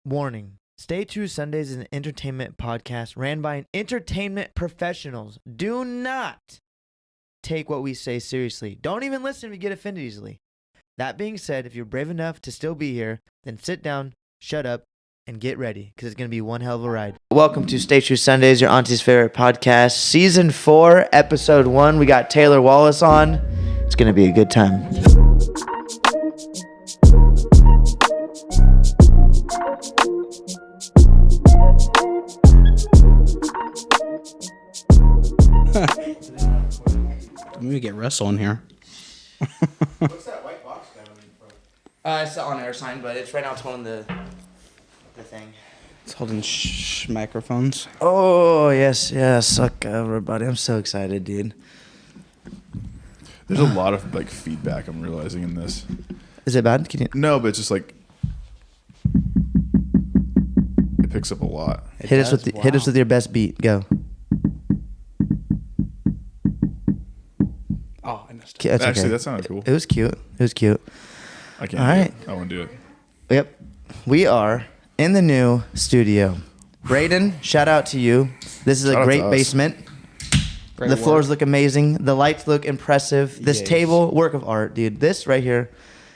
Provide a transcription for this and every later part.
Warning. True Sundaze is an entertainment podcast ran by entertainment professionals. Do not take what we say seriously. Don't even listen if you get offended easily. That being said, if you're brave enough to still be here, then sit down, shut up, and get ready, because it's going to be one hell of a ride. Welcome to True Sundaze, your auntie's favorite podcast. Season 4, Episode 1. We got Taylor Wallace on. It's going to be a good time. Maybe get Russell in here. What's that white box down in front? It's the on-air sign, but it's right now. It's holding the thing. It's holding microphones. Oh, yes. Suck everybody. I'm so excited, dude. There's a lot of feedback I'm realizing in this. Is it bad? No, but it's just it picks up a lot. Hit us with your best beat. Go. Oh, I missed it. Actually, okay. That sounded cool. It was cute. I can't. All right. I won't do it. Yep. We are in the new studio. Braden, shout out to you. This is Shout a out great to us. basement. The floors look amazing. The lights look impressive. This Yes. table, work of art, dude. This right here,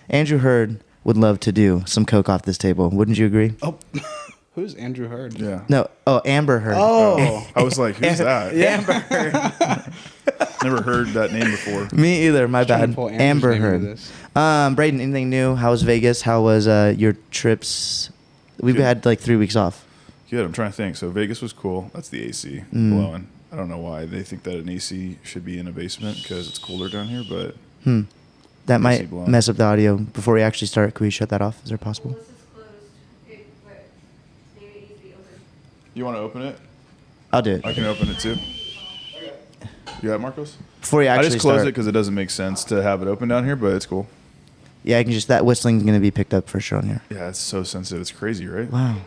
Andrew Hurd would love to do some coke off this table. Wouldn't you agree? Oh, who's Andrew Hurd? Yeah. No. Oh, Amber Hurd. Oh. I was like, who's that? Amber Hurd. Never heard that name before. Me either. My Trying to bad. pull Amber Andrew's name into Hurd. this. Braden, anything new? How was Vegas? How was your trips? We've Good. had 3 weeks off. Good. I'm trying to think. So Vegas was cool. That's the AC blowing. I don't know why they think that an AC should be in a basement because it's cooler down here, but That AC might blowing. mess up the audio. Before we actually start, can we shut that off? Is there possible? This is closed, but maybe it needs to be open. you want to open it? I'll do it. I can open it too. You got it, Marcos? Before you I actually just closed start. it because it doesn't make sense to have it open down here, but it's cool. Yeah, I can just, that whistling's going to be picked up for sure on here. Yeah, it's so sensitive. It's crazy, right? Wow.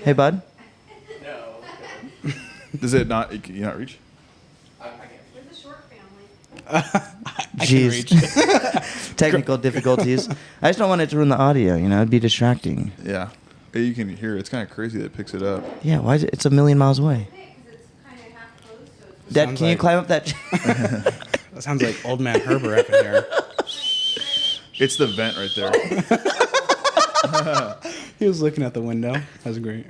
Hey, bud. Does it not? Can you not reach? We're the short family. I can reach. Technical difficulties. I just don't want it to ruin the audio, it'd be distracting. Yeah. You can hear it. It's kind of crazy that it picks it up. Yeah, why is it? It's a million miles away. Because it's kind of half closed, so it's Dad, Sounds can you like- climb up that? That sounds like old man Herbert up in here. It's the vent right there. He was looking out the window. That was great.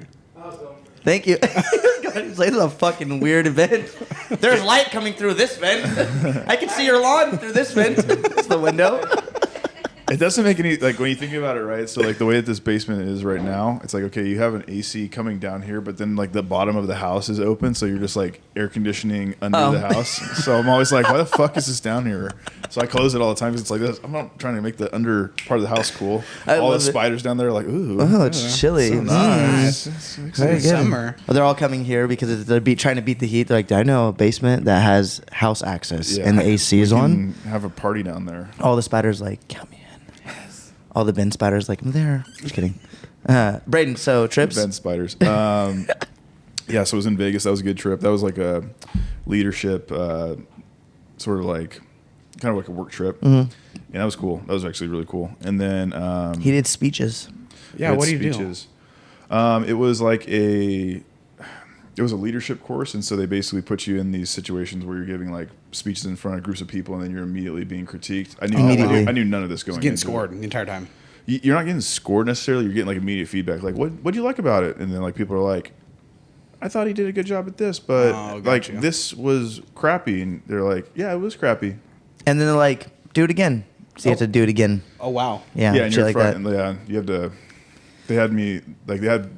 Thank you. This is a fucking weird event. There's light coming through this vent. I can see your lawn through this vent. It's the window. It doesn't make any, when you think about it, right? So, the way that this basement is right now, it's okay, you have an AC coming down here, but then, the bottom of the house is open, so you're just, air conditioning under the house. So, I'm always like, why the fuck is this down here? So, I close it all the time because it's like this. I'm not trying to make the under part of the house cool. All the love it. spiders down there are like, ooh. Oh, it's chilly. So nice. It's Very It's good. summer. Well, they're all coming here because they're trying to beat the heat. They're like, I know a basement that has house access Yeah. and the AC is We on. can have a party down there. All the spiders like, count me in. All the bin spiders like, I'm there. Just kidding. Braden, so trips? Ben spiders. Yeah, so it was in Vegas. That was a good trip. That was a leadership, sort of kind of like a work trip. Mm-hmm. And that was cool. That was actually really cool. And then He did speeches. Yeah, what do you do? It was it was a leadership course, and so they basically put you in these situations where you're giving speeches in front of groups of people, and then you're immediately being critiqued. I knew none of this going. Getting into scored it. the entire time. You're not getting scored necessarily. You're getting immediate feedback. What'd you like about it? And then people are like, I thought he did a good job at this, but gotcha. this was crappy. And they're like, yeah, it was crappy. And then they're like, do it again. So you have to do it again. Oh, wow. Yeah, Yeah, and shit you're like front, that. and you have to. They had me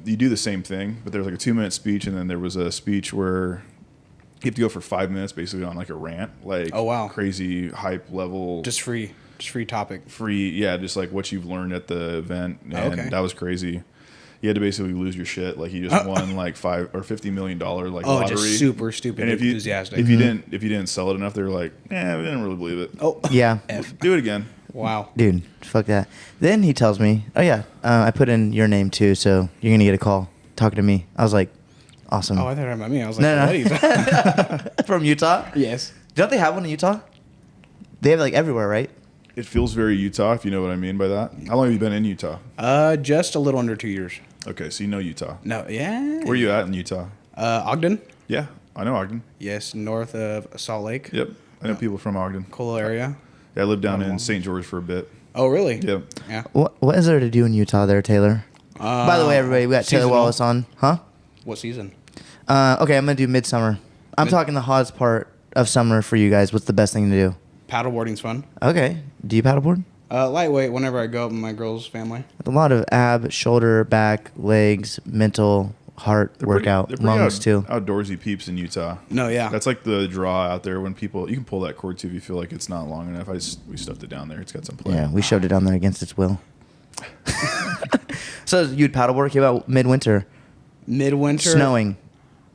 you do the same thing, but there was a 2-minute speech, and then there was a speech where you have to go for 5 minutes, basically on a rant, Oh, wow. crazy hype level, Just free topic. just what you've learned at the event, and Okay. that was crazy. You had to basically lose your shit, you just won $5 or $50 million lottery. Just super stupid and enthusiastic. If you didn't sell it enough, they were like, we didn't really believe it. Oh, Yeah. Do it again. wow. Dude, fuck that. Then he tells me, oh, yeah, I put in your name too, so you're going to get a call talking to me. I was like, awesome. Oh, I thought it was about me. I was like, No. what are you talking From Utah? Yes. Don't they have one in Utah? They have everywhere, right? It feels very Utah, if you know what I mean by that. How long have you been in Utah? Just a little under 2 years. Okay, so you know Utah. No, yeah. Where are you at in Utah? Ogden. Yeah, I know Ogden. Yes, north of Salt Lake. Yep, I know people from Ogden. Cool area. Yeah, I lived down in St. George for a bit. Oh, really? Yep. Yeah. What is there to do in Utah there, Taylor? By the way, everybody, we got Taylor seasonal. Wallace on. Huh? What season? Okay, I'm going to do midsummer. I'm talking the hottest part of summer for you guys. What's the best thing to do? Paddleboarding's fun. Okay. Do you paddleboard? Lightweight whenever I go up with my girl's family. A lot of ab, shoulder, back, legs, mental, heart workout, They're pretty lungs too. Outdoorsy peeps in Utah. No, yeah. That's like the draw out there when people, you can pull that cord too if you feel like it's not long enough. We stuffed it down there. It's got some play. Yeah, we shoved it down there against its will. So you'd paddleboard about midwinter, Midwinter. snowing.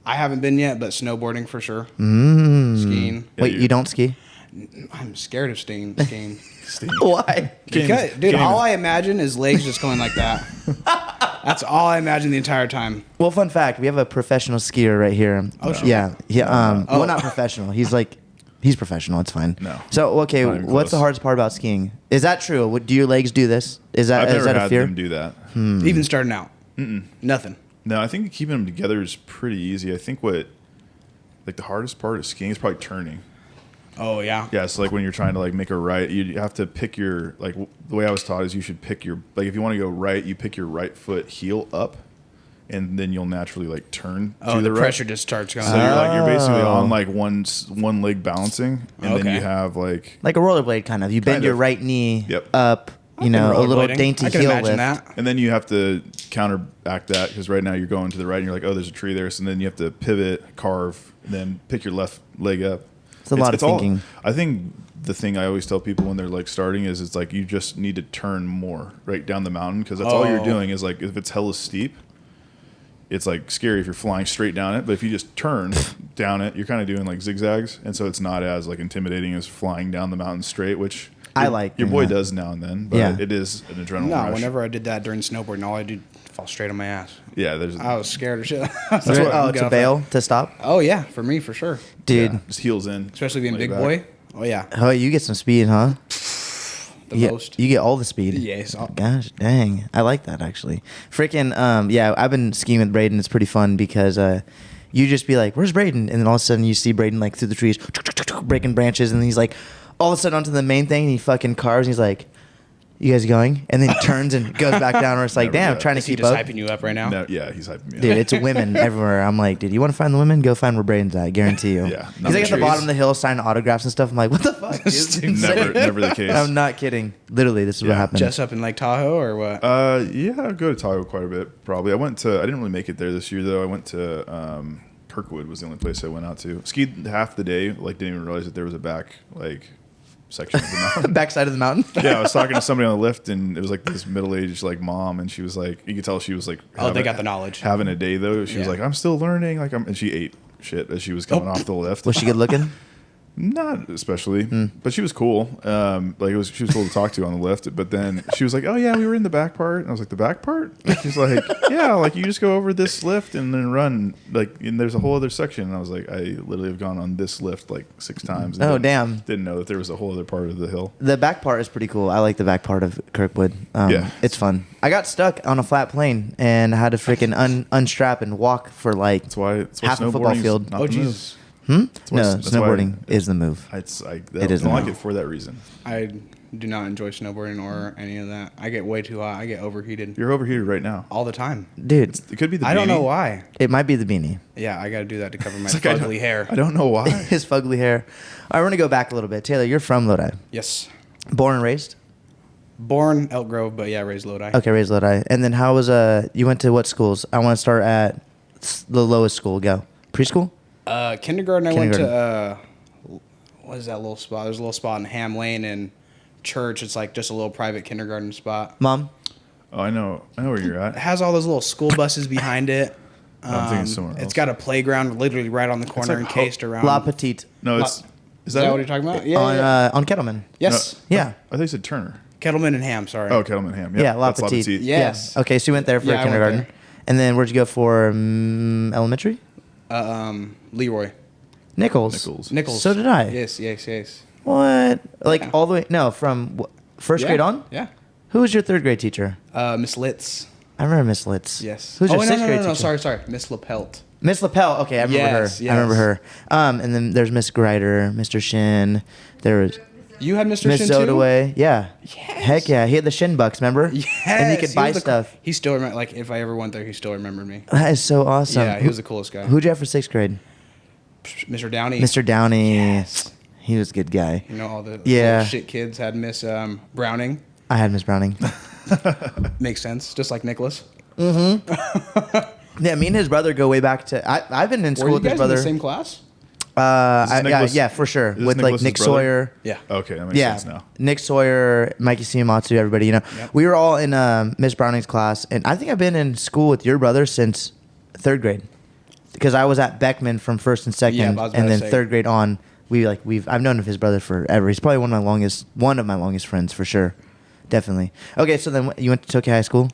I haven't been yet, but snowboarding for sure. Skiing. Yeah, Wait, you- you don't ski? I'm scared of skiing. Why? Because, dude, all I imagine is legs just going like that. That's all I imagine the entire time. Well, fun fact: we have a professional skier right here. Oh, sure. Yeah, yeah. Oh. Well, not professional. He's professional. It's fine. No. So okay, Not even what's the close. hardest part about skiing? Is that true? Do your legs do this? Is that I've never a had fear? them do that. Even starting out. Nothing. No, I think keeping them together is pretty easy. I think the hardest part of skiing is probably turning. Oh, yeah. Yeah, so like when you're trying to like make a right, you have to pick your the way I was taught is you should pick your if you want to go right, you pick your right foot heel up, and then you'll naturally like turn Oh, to the right. pressure just starts going. So you're basically on like one leg balancing, and then Okay. you have like Like a rollerblade, kind of. You bend Kind your of. right knee Yep. up. You know, a little Rollerblading. dainty I can heel imagine lift. that. and then you have to counteract that because right now you're going to the right and you're like, oh, there's a tree there. So then you have to pivot, carve, and then pick your left leg up. It's a lot of thinking. I think the thing I always tell people when they're like starting is it's like you just need to turn more right down the mountain because that's all you're Oh. doing is like if it's hella steep, it's like scary if you're flying straight down it. But if you just turn down it, you're kind of doing like zigzags, and so it's not as like intimidating as flying down the mountain straight, which I like your doing boy that. does now and then. But Yeah. it is an adrenaline No, rush. whenever I did that during snowboarding, all I did fall straight on my ass. Yeah, there's I was scared of shit. That's what- Oh, to bail, to stop, Oh, yeah, for me, for sure. dude. yeah, just heels in, Especially being a lay big back. boy. Oh, yeah. Oh, you get some speed, huh? The Yeah, most. you get all the speed. Yes. Gosh, dang. I like that actually. Freaking, yeah, I've been skiing with Braden. It's pretty fun because you just be like, where's Braden? And then all of a sudden you see Braden like through the trees, breaking branches. And he's like, all of a sudden onto the main thing and he fucking carves and he's like, you guys going? And then he turns and goes back down where it's like, Never damn, do trying to Is he keep just up. hyping you up right now? No, yeah, he's hyping me up. Dude, it's women everywhere. I'm like, dude, you want to find the women? Go find where Braden's at. I guarantee you. Yeah, He's not like the at the trees. bottom of the hill signing autographs and stuff. I'm like, what the fuck? dude? It's insane. never the case. I'm not kidding. Literally, this is what Yeah. happened. Just up in Lake Tahoe or what? Yeah, I go to Tahoe quite a bit. Probably. I didn't really make it there this year though. I went to Kirkwood was the only place I went out to. Skied half the day. Like didn't even realize that there was a back section of the mountain. Backside of the mountain. Yeah, I was talking to somebody on the lift, and it was like this middle-aged like mom, and she was like, you could tell she was like, Oh, they got the knowledge. having a day though. She was Yeah. like, I'm still learning. And she ate shit as she was coming off the lift. Was she good looking? Not especially, but she was cool. She was cool to talk to on the lift. But then she was like, "Oh yeah, we were in the back part." And I was like, "The back part?" And she's like, "Yeah, like you just go over this lift and then run. And there's a whole other section." And I was like, "I literally have gone on this lift like 6 times." And Oh, damn. Didn't know that there was a whole other part of the hill. The back part is pretty cool. I like the back part of Kirkwood. Yeah. It's fun. I got stuck on a flat plane and I had to freaking unstrap and walk for like That's why half a football snowboarding's field. not Oh, the move. Jesus. No, that's why- snowboarding is the move. I It is don't like now. it for that reason. I do not enjoy snowboarding or any of that. I get way too hot. I get overheated You're overheated right now. all the time. Dude, It could be the. I don't beanie. know why. it might be the beanie. Yeah, I got to do that to cover my It's like, I ugly hair. I don't know why. His fugly hair. I want to go back a little bit. Taylor, you're from Lodi. Yes. Born and raised? Born Elk Grove, but yeah, raised Lodi. Okay, raised Lodi. And then how was you went to what schools? I want to start at the lowest school. Go. Preschool? Kindergarten, I went to, what is that little spot? There's a little spot in Ham Lane and Church. It's like just a little private kindergarten spot. Mom? Oh, I know where you're It at. has all those little school buses behind it. I'm thinking somewhere else. It's got a playground literally right on the corner, like encased around. La Petite. No, it's. Is that what you're talking about? Yeah. On Kettleman. Yes. Yeah. I thought you said Turner. Kettleman and Ham, sorry. Oh, Kettleman Ham. Yeah, La that's Petite. Yeah. Yes. Yeah. Okay, so you went there for Yeah, I went kindergarten. there. And then where'd you go for elementary? Leroy. Nichols. Nichols. So did I. Yes. What? Like Yeah. all the way? No, from first grade on? Yeah. Who was your third grade teacher? Miss Litz. I remember Miss Litz. Yes. Who's your no, sixth no, grade no, no, teacher? sorry. Miss Lapelt. Miss Lapel. Okay, I remember Yes, her. yes. I remember her. And then there's Miss Grider, Mr. Shin. There was You had Mr. Miss Shin too? Zodaway. Yeah. Yes. Heck yeah. He had the shin bucks, remember? Yes. And he could buy was the stuff. He still remember. Like if I ever went there, he still remembered me. That is so awesome. Yeah, he was the coolest guy. Who'd you have for sixth grade? Mr. Downey. Mr. Downey. Yes. He was a good guy. You know all the Yeah. little shit kids had Miss Browning. I had Miss Browning. Makes sense. Just like Nicholas. Yeah, me and his brother go way back to. I've been in Were school you with his guys in brother. the same class? Yeah, for sure. Is this With like Nicholas's Nick brother? Sawyer. Yeah. Okay, that makes Yeah, sense now. Nick Sawyer, Mikey Siamatsu, everybody. Yep. We were all in Miss Browning's class, and I think I've been in school with your brother since third grade, because I was at Beckman from first and second, Yeah, I was about and to then say. third grade on. I've known of his brother forever. He's probably one of my longest friends for sure, definitely. Okay, so then you went to Tokyo High School,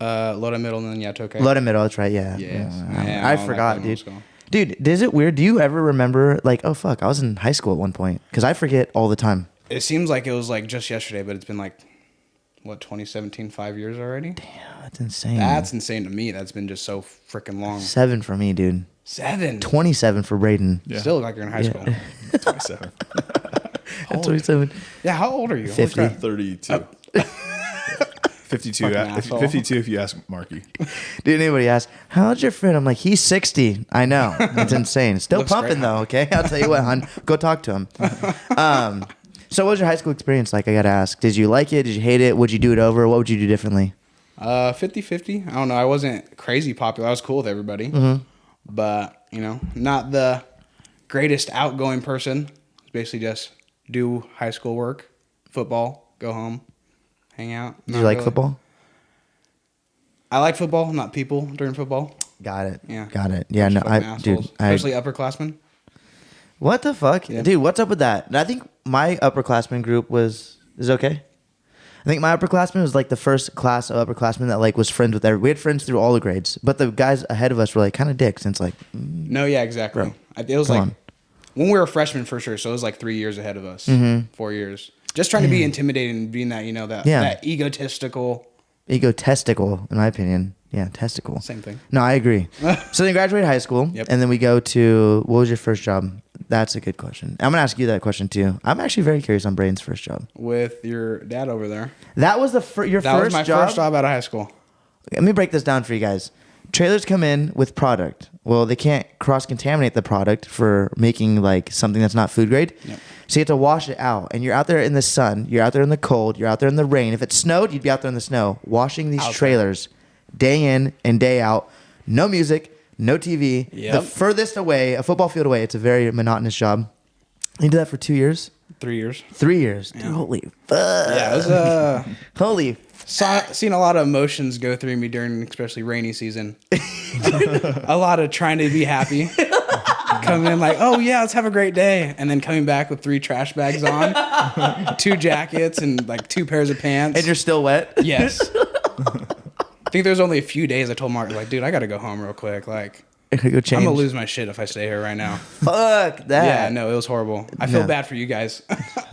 Lodi Middle and then Tokay. Loda Middle. That's right. Yeah. Yes. Yeah, Man, I I don't forgot, like dude. school. Dude, is it weird? Do you ever remember like, oh fuck, I was in high school at one point? Because I forget all the time. It seems like it was like just yesterday, but it's been like, what, 2017, 5 years already? Damn, that's insane. That's insane to me. That's been just so freaking long. 7 for me, dude. 7. 27 for Braden. Yeah. Still look like you're in high school. 27. 27. Yeah, how old are you? Holy 50. crap. 32. 52. Fucking If, asshole. 52 if you ask Marky. Dude, anybody ask, how's your friend? I'm like, he's 60. I know. It's insane. Still Looks pumping great. though, okay? I'll tell you what, hon. Go talk to him. So what was your high school experience like? I got to ask. Did you like it? Did you hate it? Would you do it over? What would you do differently? 50-50. I don't know. I wasn't crazy popular. I was cool with everybody. Mm-hmm. But, not the greatest outgoing person. Basically just do high school work, football, go home, hang out. Did Not you like really. football? I like football, not people during football. Got it. Yeah. Got it. Yeah, no, Fucking dude. assholes. Especially upperclassmen. What the fuck? Yeah. Dude, what's up with that? I think my upperclassmen group is okay. I think my upperclassmen was like the first class of upperclassmen that like was friends with every. We had friends through all the grades, but the guys ahead of us were like kind of dicks. And it's like, No, yeah, exactly. Bro, It was come like on. when we were freshmen for sure, so it was like 3 years ahead of us. Mm-hmm. 4 years. Just trying to be intimidating and being that, Yeah. that egotistical. egotistical, in my opinion. Yeah, testicle. Same thing. No, I agree. So then you graduated high school, Yep. and then we go to, what was your first job? That's a good question. I'm going to ask you that question too. I'm actually very curious on Braden's first job. With your dad over there. That was your That first was my job? first job out of high school. Let me break this down for you guys. Trailers come in with product. Well, they can't cross-contaminate the product for making like something that's not food grade. Yep. So you have to wash it out. And you're out there in the sun. You're out there in the cold. You're out there in the rain. If it snowed, you'd be out there in the snow washing these Out there. trailers day in and day out. No music, no TV. Yep. The furthest away, a football field away. It's a very monotonous job. You did that for 2 years? 3 years. 3 years. Dude, holy fuck. Yeah, it was Holy seen a lot of emotions go through me during especially rainy season. A lot of trying to be happy. Coming in like, oh yeah, let's have a great day. And then coming back with 3 trash bags on, 2 jackets and like 2 pairs of pants. And you're still wet? Yes. I think there's only a few days I told Mark, like, dude, I gotta go home real quick. Like, I could go change. I'm gonna lose my shit if I stay here right now. Fuck that. Yeah, no, it was horrible. I feel No. bad for you guys.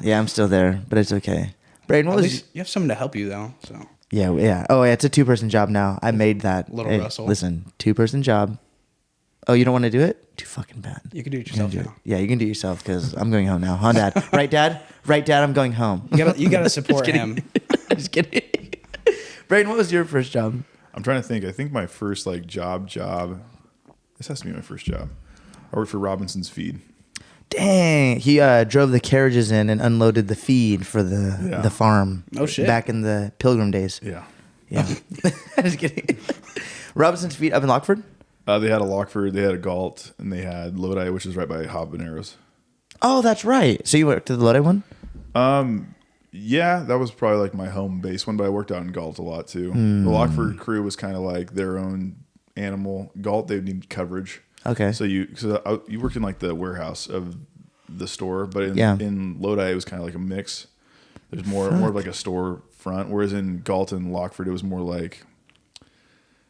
Yeah, I'm still there, but it's okay. Braden, what At was... least you have someone to help you though. So Yeah. Oh, yeah, it's a 2-person job now. I made that. Little Hey, Russell. Listen, 2-person job. Oh, you don't want to do it? Too fucking bad. you can do it You can yourself do it. now. Yeah, you can do it yourself because I'm going home now. Huh, Dad? Right, Dad? Right, Dad? I'm going home. You gotta support kidding. him. Just kidding. Braden, what was your first job? I'm trying to think. I think my first like job. This has to be my first job. I worked for Robinson's Feed. Dang. He drove the carriages in and unloaded the feed for the farm. No shit. Back in the Pilgrim days. Yeah. Yeah. Just kidding. Robinson's Feed up in Lockford? They had a Lockford, they had a Galt, and they had Lodi, which is right by Habaneros. Oh, that's right. So you worked at the Lodi one? Yeah, that was probably like my home base one, but I worked out in Galt a lot too. The Lockford crew was kind of like their own animal. Galt, they need coverage. Okay. So you worked in like the warehouse of the store, but Yeah. in Lodi it was kind of like a mix. There's more of like a store front, whereas in Galt and Lockford it was more like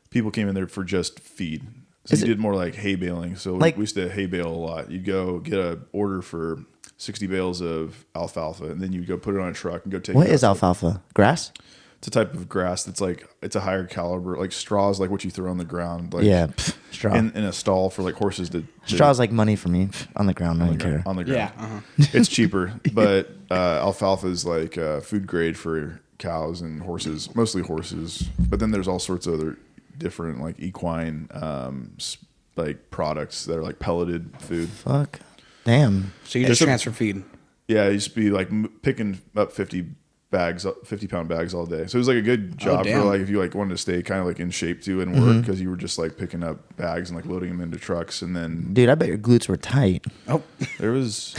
people came in there for just feed. So Is you it- did more like hay baling. So Like- we used to hay bale a lot. You'd go get a order for 60 bales of alfalfa, and then you go put it on a truck and go take. What it is out. alfalfa? Grass? It's a type of grass that's like it's a higher caliber, like straw is like what you throw on the ground, like Yeah, straw. in a stall for like horses to Straw's like money for me on the ground. I don't care. on the ground. Yeah. It's cheaper, but alfalfa is like food grade for cows and horses, mostly horses. But then there's all sorts of other different like equine like products that are like pelleted food. Fuck. Damn. So you just transfer feed. Yeah, I used to be like picking up 50-pound bags all day. So it was like a good job for damn. like if you like wanted to stay kind of like in shape too and work because you were just like picking up bags and like loading them into trucks. And then Dude, I bet your glutes were tight. Oh, there was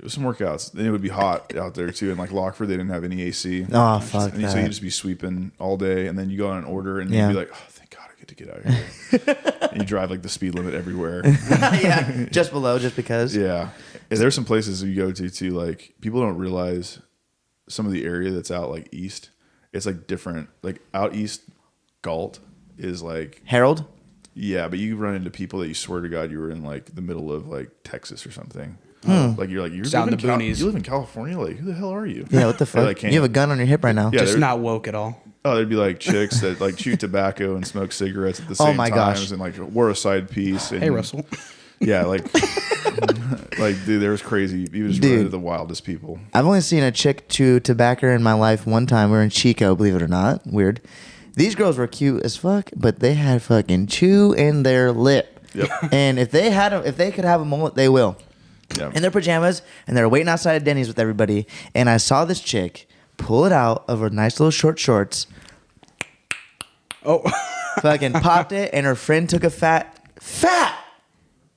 some workouts. Then it would be hot out there too. And like Lockford, they didn't have any AC. Oh, fuck And so you'd that. just be sweeping all day. And then you go on an order and Yeah. you'd be like, oh, thank God I get to get out of here. And you drive like the speed limit everywhere. Yeah, just below, just because. Yeah. And there's some places you go to too, like people don't realize some of the area that's out like east. It's like different. Like out east, Galt is like Harold? yeah, but you run into people that you swear to God you were in like the middle of like Texas or something. Like you're Down live the boonies. you live in California. Like who the hell are you? Yeah, what the fuck? Like, can't- You have a gun on your hip right now. Yeah, just they're- not woke at all. Oh, there'd be like chicks that like chew tobacco and smoke cigarettes at the same my times gosh. and like wore a side piece. And, Hey, Russell. Yeah, like like dude, there was crazy. You just run Dude. into the wildest people. I've only seen a chick chew tobacco in my life one time. We were in Chico, believe it or not. Weird. These girls were cute as fuck, but they had fucking chew in their lip. Yep. And if they could have a mullet, they will. Yeah. In their pajamas, and they were waiting outside of Denny's with everybody. And I saw this chick pull it out of her nice little short shorts, Oh, fucking popped it, and her friend took a fat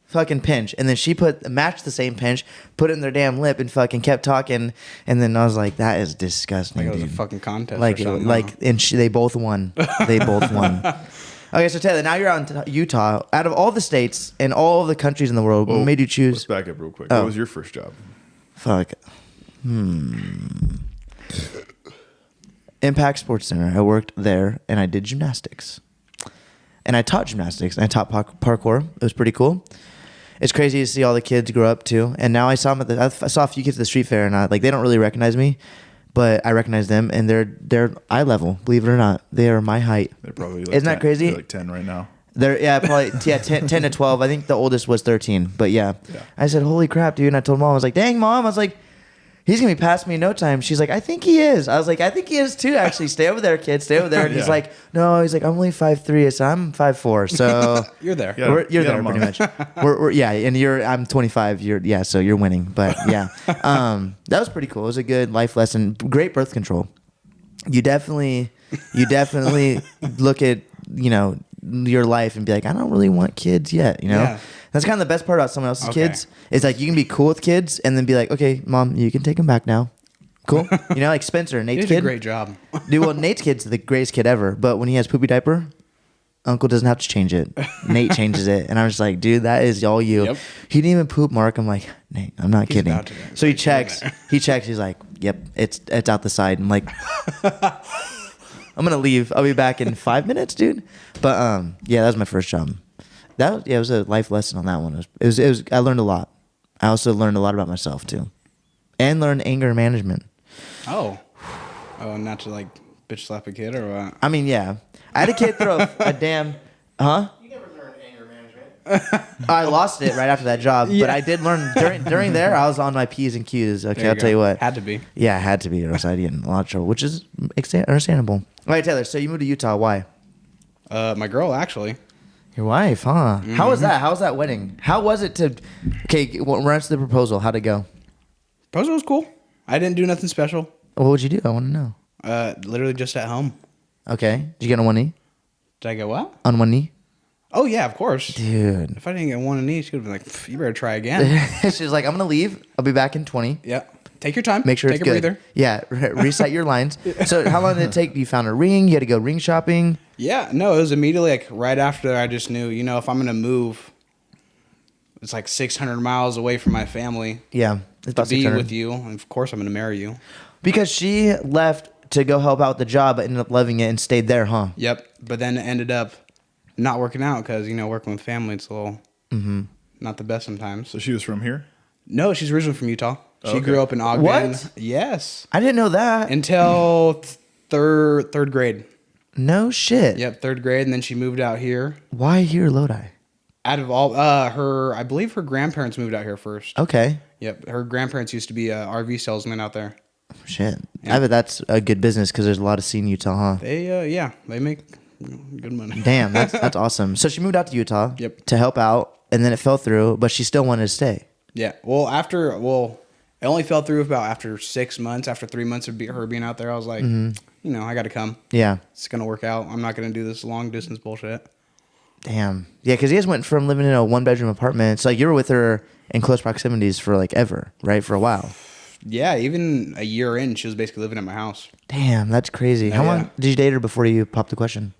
fucking pinch, and then she matched the same pinch, put it in their damn lip, and fucking kept talking. And then I was like, that is disgusting, like it was a dude. fucking contest. Like, or something, like, and they both won. They both won. Okay, so Taylor, now you're out in Utah. Out of all the states and all of the countries in the world, what made you Let's choose? back up real quick. Oh. What was your first job? Fuck. Impact Sports Center. I worked there, and I did gymnastics. And I taught gymnastics, and I taught parkour. It was pretty cool. It's crazy to see all the kids grow up too. And now I saw them I saw a few kids at the street fair, and they don't really recognize me, but I recognize them, and they're eye level. Believe it or not, they are my height. They're probably like Isn't that 10 crazy? they're like 10 right now. They're probably 10 to 12. I think the oldest was 13. But yeah. Yeah. I said, holy crap, dude. And I told mom, I was like, dang, mom. I was like, he's gonna be past me in no time. She's like, I think he is. I was like, I think he is too. Actually, stay over there, kid. Stay over there. And he's Yeah. like, no. He's like, I'm only 5'3". I said, I'm 5'4". So you're there. Yeah. you're you got there a pretty month. much. We're yeah, and I'm 25. So you're winning. But yeah, that was pretty cool. It was a good life lesson. Great birth control. You definitely look at your life and be like, I don't really want kids yet. Yeah. That's kind of the best part about someone else's Okay. kids. It's like you can be cool with kids and then be like, okay, mom, you can take them back now. Cool. Like Spencer, You Nate's did a kid. great job. Dude, well, Nate's kid's the greatest kid ever, but when he has poopy diaper, Uncle doesn't have to change it. Nate changes it, and I was like, dude, that is all you. Yep. He didn't even poop, Mark. I'm like, Nate, I'm not He's kidding. about to. So he He's doing checks. that. He checks. He's like, yep, it's out the side. I'm like, I'm gonna leave. I'll be back in 5 minutes, dude. But yeah, that was my first job. It was a life lesson on that one. It was. I learned a lot. I also learned a lot about myself too, and learned anger management. Oh, not to like bitch slap a kid or what? I mean, yeah. I had a kid throw a damn. Huh? You never learned anger management. I lost it right after that job, but I did learn during there. I was on my P's and Q's. Okay, There I'll you tell you go. what. Had to be. Yeah, I had to be, or else I'd get in a lot of trouble, which is understandable. All right, Taylor. So you moved to Utah. Why? My girl actually. Your wife, huh? Mm-hmm. How was that? How was that wedding? How was it to? Okay, run us the proposal. How'd it go? Proposal was cool. I didn't do nothing special. What would you do? I want to know. Literally just at home. Okay. Did you get on one knee? Did I go what? On one knee, Oh yeah, of course. dude. If I didn't get one knee, she would have been like, "Pff, "You better try again." She's like, I'm gonna leave. I'll be back in 20. Yeah. Take your time. Make sure Take it's a good. breather. Yeah, recite your lines. So how long did it take? You found a ring. You had to go ring shopping. Yeah. No, it was immediately like right after I just knew, if I'm gonna move, it's like 600 miles away from my family Yeah, it's to about be 600. with you, and of course I'm gonna marry you. Because she left to go help out with the job, but ended up loving it and stayed there, huh? Yep. But then it ended up not working out because working with family, it's a little not the best sometimes. So she was from here? No, she's originally from Utah. She Okay. grew up in Ogden. What? Yes. I didn't know that. Until third grade. No shit. Yep, third grade, and then she moved out here. Why here, Lodi? Out of all I believe her grandparents moved out here first. Okay. Yep, her grandparents used to be RV salesmen out there. Shit. I bet that's a good business because there's a lot of sea in Utah, huh? They make good money. Damn, that's awesome. So she moved out to Utah. Yep. To help out, and then it fell through, but she still wanted to stay. Yeah. Well, it only fell through about after 6 months. After 3 months of her being out there, I was like, I got to come. Yeah. It's gonna work out. I'm not gonna do this long distance bullshit. Damn. Yeah, because you guys went from living in a 1-bedroom apartment. It's like you were with her in close proximities for like ever, right? For a while. Yeah, even a year in, she was basically living at my house. Damn, that's crazy. How Yeah. long did you date her before you popped the question?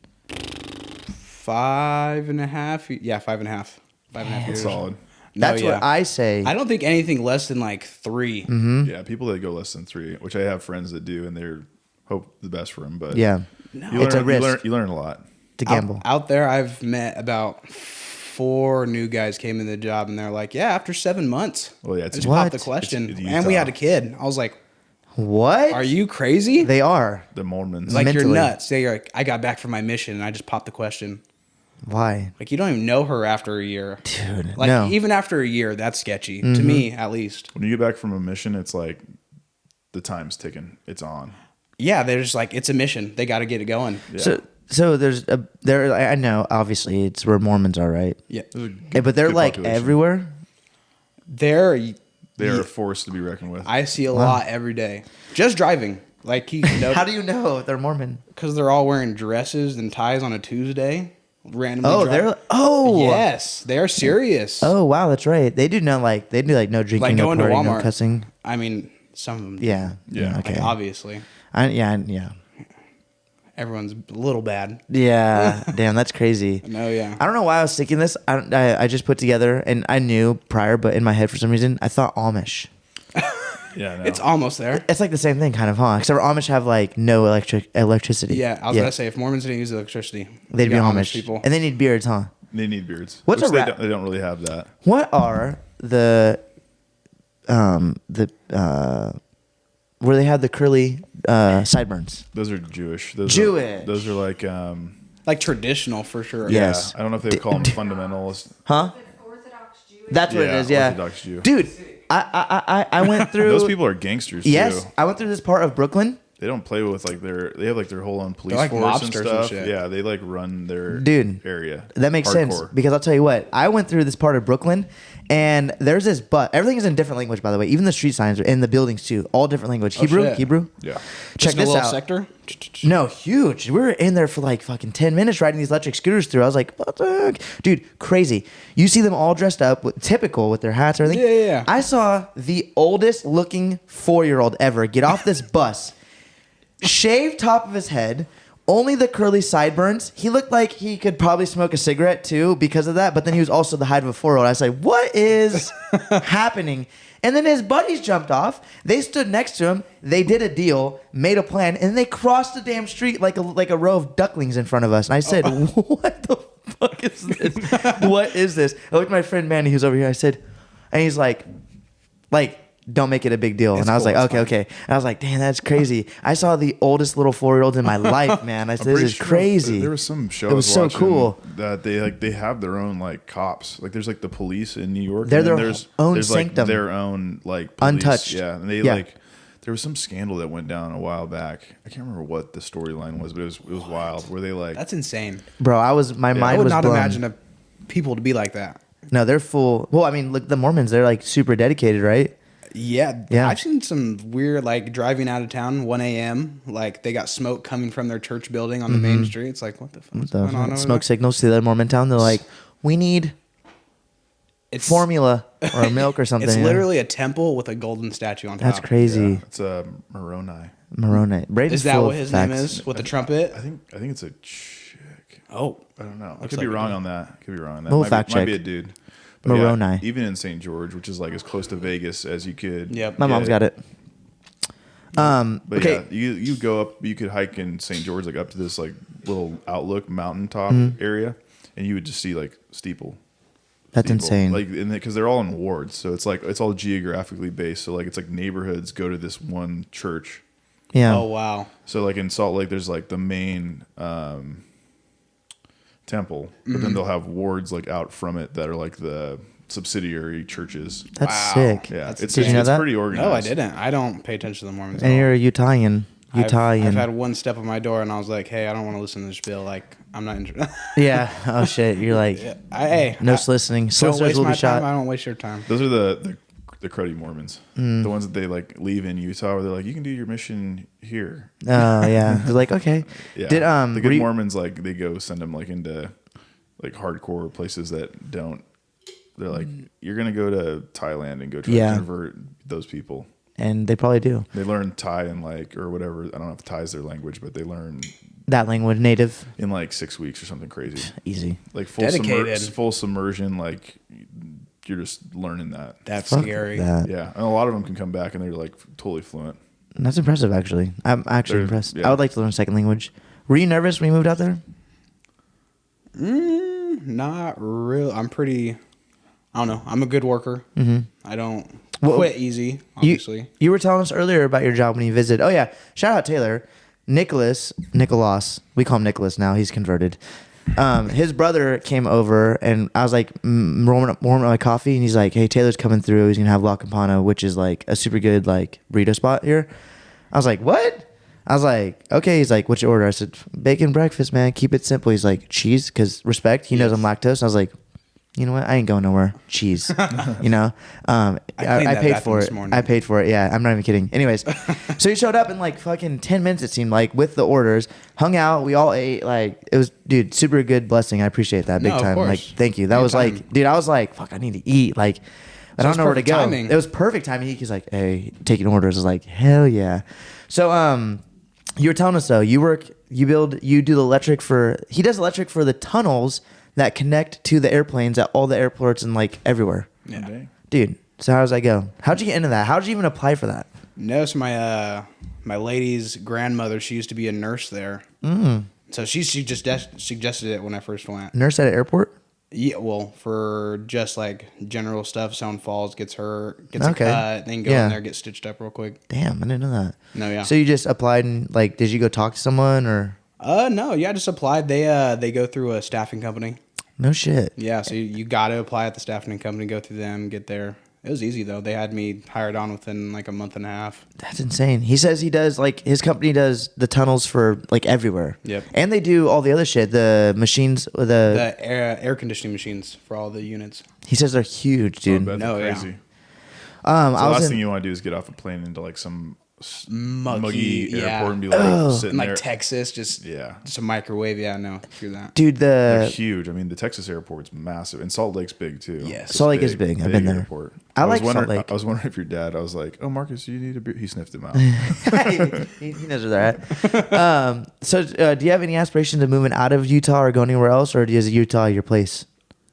5.5. Yeah, 5.5. 5.5 years. Solid. No, That's what I say. I don't think anything less than like 3. Yeah, people that go less than 3, which I have friends that do, and they're hope the best for them. But Yeah. It's a risk. You learn a lot. to gamble. Out there, I've met about 4 new guys came in the job, and they're like, "Yeah, after 7 months." Well, yeah, I it's just What? popped the question, It's and we Utah. had a kid. I was like, What? "Are you crazy? They are. the Mormons. Like Mentally. you're nuts." They're like, "I got back from my mission, and I just popped the question." Why? Like you don't even know her after a year, Dude, Like no. even after a year, that's sketchy to me, at least. when you get back from a mission, it's like the time's ticking. It's on. Yeah, they're just like, it's a mission. They got to get it going. Yeah. So there. I know. Obviously, it's where Mormons are, right? Yeah, But they're good like population. everywhere. they're. They are a force to be reckoned with. I see a lot every day, just driving. Like you know, How do you know they're Mormon? because they're all wearing dresses and ties on a Tuesday. Randomly. Oh, driving. they're Yes, they're serious. Oh wow, that's right. They do no no drinking, Like no going to partying, no Walmart. cussing. I mean, some of them. Yeah. Yeah. Okay. Like, obviously, Yeah. everyone's a little bad. Yeah. Damn, that's crazy. No, yeah. I don't know why I was thinking this. I just put together, and I knew prior, but in my head for some reason, I thought Amish. yeah, no. It's almost there. It's like the same thing, kind of, huh? Except for Amish have like no electricity. Yeah, I was gonna say if Mormons didn't use electricity, They'd you be got Amish people. and they need beards, huh? They need beards. What's which a they rat- don't, they don't really have that. What are the where they have the curly sideburns? Those are Jewish. Those Jewish. Are, those are like Like traditional for sure. Yeah. Yes. I don't know if they would call them fundamentalists. Huh? Orthodox Jewish. That's what it Yeah, is. Yeah, Orthodox Jew. Dude, I went through. Those people are gangsters Yes, too. I went through this part of Brooklyn. They don't play with like they have like their whole own police like force and mobsters and stuff. shit. Yeah, they like run their Dude, area. That makes sense Hardcore. because I'll tell you what. I went through this part of Brooklyn, and there's this bus. Everything is in different language, by the way. Even the street signs are in the buildings too, all different language. Hebrew, shit. Hebrew. Yeah. Check Just in a this little out. sector. No, huge. We were in there for like fucking 10 minutes riding these electric scooters through. I was like, what the heck? Dude, crazy. You see them all dressed up, typical with their hats and everything. Yeah. I saw the oldest looking 4-year-old ever get off this bus, shave top of his head, only the curly sideburns. He looked like he could probably smoke a cigarette too because of that, but then he was also the height of a 4-year-old. I was like, what is happening? And then his buddies jumped off. They stood next to him. They did a deal, made a plan, and they crossed the damn street like a row of ducklings in front of us. And I said, what the fuck is this? What is this? I looked at my friend Manny, who's over here. I said, and he's like, don't make it a big deal. It's And I was cool, like, it's okay. And I was like, damn, that's crazy. I saw the oldest little 4-year-old in my life, man. I said, I'm this pretty is sure crazy. There was some show It I was so watching cool. that they have their own like cops. Like there's like the police in New York. They're and then their there's own like sanctum. their own like police. Untouched. Yeah, and they Yeah. like there was some scandal that went down a while back. I can't remember what the storyline was, but it was wild. Where they like That's insane. Bro, my I mind would was not blown. imagine people to be like that. No, they're full. Well, I mean, look, the Mormons, they're like super dedicated, right? Yeah, Yeah. I've seen some weird, like driving out of town, 1 a.m. Like they got smoke coming from their church building on the main street. It's like, what the fuck is The going on over smoke there? signals to the other Mormon town. They're like, we need It's formula or milk or something. It's you know? literally a temple with a golden statue on top. That's crazy. yeah, it's Moroni. Moroni. Braden's Is that full what of his name facts. is with the trumpet? I think it's a chick. Oh, I don't know. I Looks could be like wrong it. on that. Could be wrong on that. We'll might fact be, might be check. a dude. But yeah, Moroni. even in St. George, which is like as close to Vegas as you could. Yep. My mom's got it. But okay. yeah, you go up. You could hike in St. George, like up to this like little outlook mountaintop Mm-hmm. area, and you would just see like steeple. That's insane. Like, because they're all in wards, so it's all geographically based. So like it's like neighborhoods go to this one church. Yeah. Oh wow. So like in Salt Lake, there's like the main temple, but then they'll have wards like out from it that are like the subsidiary churches. That's Wow. sick. Yeah, it's Did you know that? pretty organized. No, I didn't. I don't pay attention to the Mormons. And at all. you're a Utahian. I've had one step on my door, and I was like, "Hey, I don't want to listen to this spiel. Like, I'm not interested." Yeah. Oh shit. You're like, no listening. Don't Solicitors waste will my be shot. time. I don't waste your time. Those are the cruddy Mormons, the ones that they like leave in Utah, where they're like, you can do your mission here. Oh yeah. They're like, okay. Yeah, Did the good were you- Mormons, like they go send them like into like hardcore places that don't. They're like, you're gonna go to Thailand and go try to convert those people. And they probably do They learn Thai and like or whatever. I don't know if Thai is their language, but they learn that language. Native. in like 6 weeks or something crazy. Easy. Like full Dedicated. full submersion. Like you're just learning that. That's Fuck scary. that. Yeah, and a lot of them can come back and they're like totally fluent. That's impressive, actually. I'm actually They're- impressed. yeah. I would like to learn a second language. Were you nervous when you moved out there? Not real. I'm pretty. I don't know. I'm a good worker. I don't Well, quit easy. Obviously. You were telling us earlier about your job when you visited. Oh yeah, shout out Taylor, Nicholas. We call him Nicholas now. He's converted. His brother came over, and I was like warming up my coffee, and he's like, "Hey, Taylor's coming through. He's gonna have La Campana, which is like a super good like burrito spot here." I was like, "What?" I was like, "Okay." He's like, "What's your order?" I said, "Bacon breakfast, man. Keep it simple." He's like, "Cheese," because respect. He knows I'm lactose. I was like, you know what? I ain't going nowhere. Cheese. You know? cleaned I that paid bathroom for this it. morning. I paid for it. Yeah, I'm not even kidding. Anyways, so he showed up in like fucking 10 minutes, it seemed like, with the orders. Hung out. We all ate. Like, it was, dude, super good blessing. I appreciate that big No, of time. course. Like, thank you. That was Anytime. like, dude, I was like, fuck, I need to eat. Like, I So don't it's know where to perfect go. timing. It was perfect timing. He's like, hey, taking orders. I was like, hell yeah. So, you were telling us though, he does electric for the tunnels that connect to the airplanes at all the airports and like everywhere. Yeah. Okay. Dude, so how does that go? How'd you get into that? How'd you even apply for that? No, so my lady's grandmother, she used to be a nurse there. So she suggested it when I first went. Nurse at an airport? Yeah, well, for just like general stuff, someone falls, gets hurt, gets Okay. a cut, then go Yeah. in there, get stitched up real quick. Damn, I didn't know that. No, yeah. So you just applied and like, did you go talk to someone or? No, yeah, I just applied. They go through a staffing company. No shit. Yeah, so you got to apply at the staffing company, go through them, get there. It was easy though. They had me hired on within like a month and a half. That's insane. He says he does like his company does the tunnels for like everywhere. Yep. And they do all the other shit. The machines, The air conditioning machines for all the units. he says they're huge, dude. That's No, yeah. crazy. I The was last in, thing you want to do is get off a plane into like some Muggy, muggy yeah. airport and be like sitting In like there. Texas, just Yeah. a microwave. Yeah, no, screw that. dude. They're The huge. I mean, the Texas airport's massive, and Salt Lake's big too. Yes. It's Salt Lake is big. I've been there. Airport. I was like Salt wondering, Lake. I was wondering if your dad. I was like, "Oh, Marcus, you need a beer." He sniffed him out. he knows where they're at. So do you have any aspirations of moving out of Utah or going anywhere else, or is Utah your place?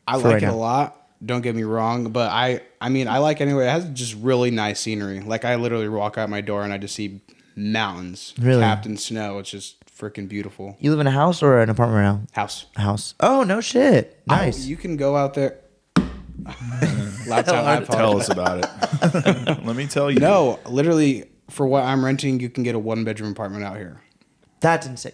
I for like right it now? a lot. Don't get me wrong, but I mean, I like anyway. It has just really nice scenery. Like I literally walk out my door and I just see mountains, Really? capped in snow. It's just freaking beautiful. You live in a house or an apartment right now? House. A house. Oh no shit. Nice. You can go out there. Loud sound. I Tell us apologize. about it. Let me tell you. No, literally, for what I'm renting, you can get a 1-bedroom apartment out here. That's insane.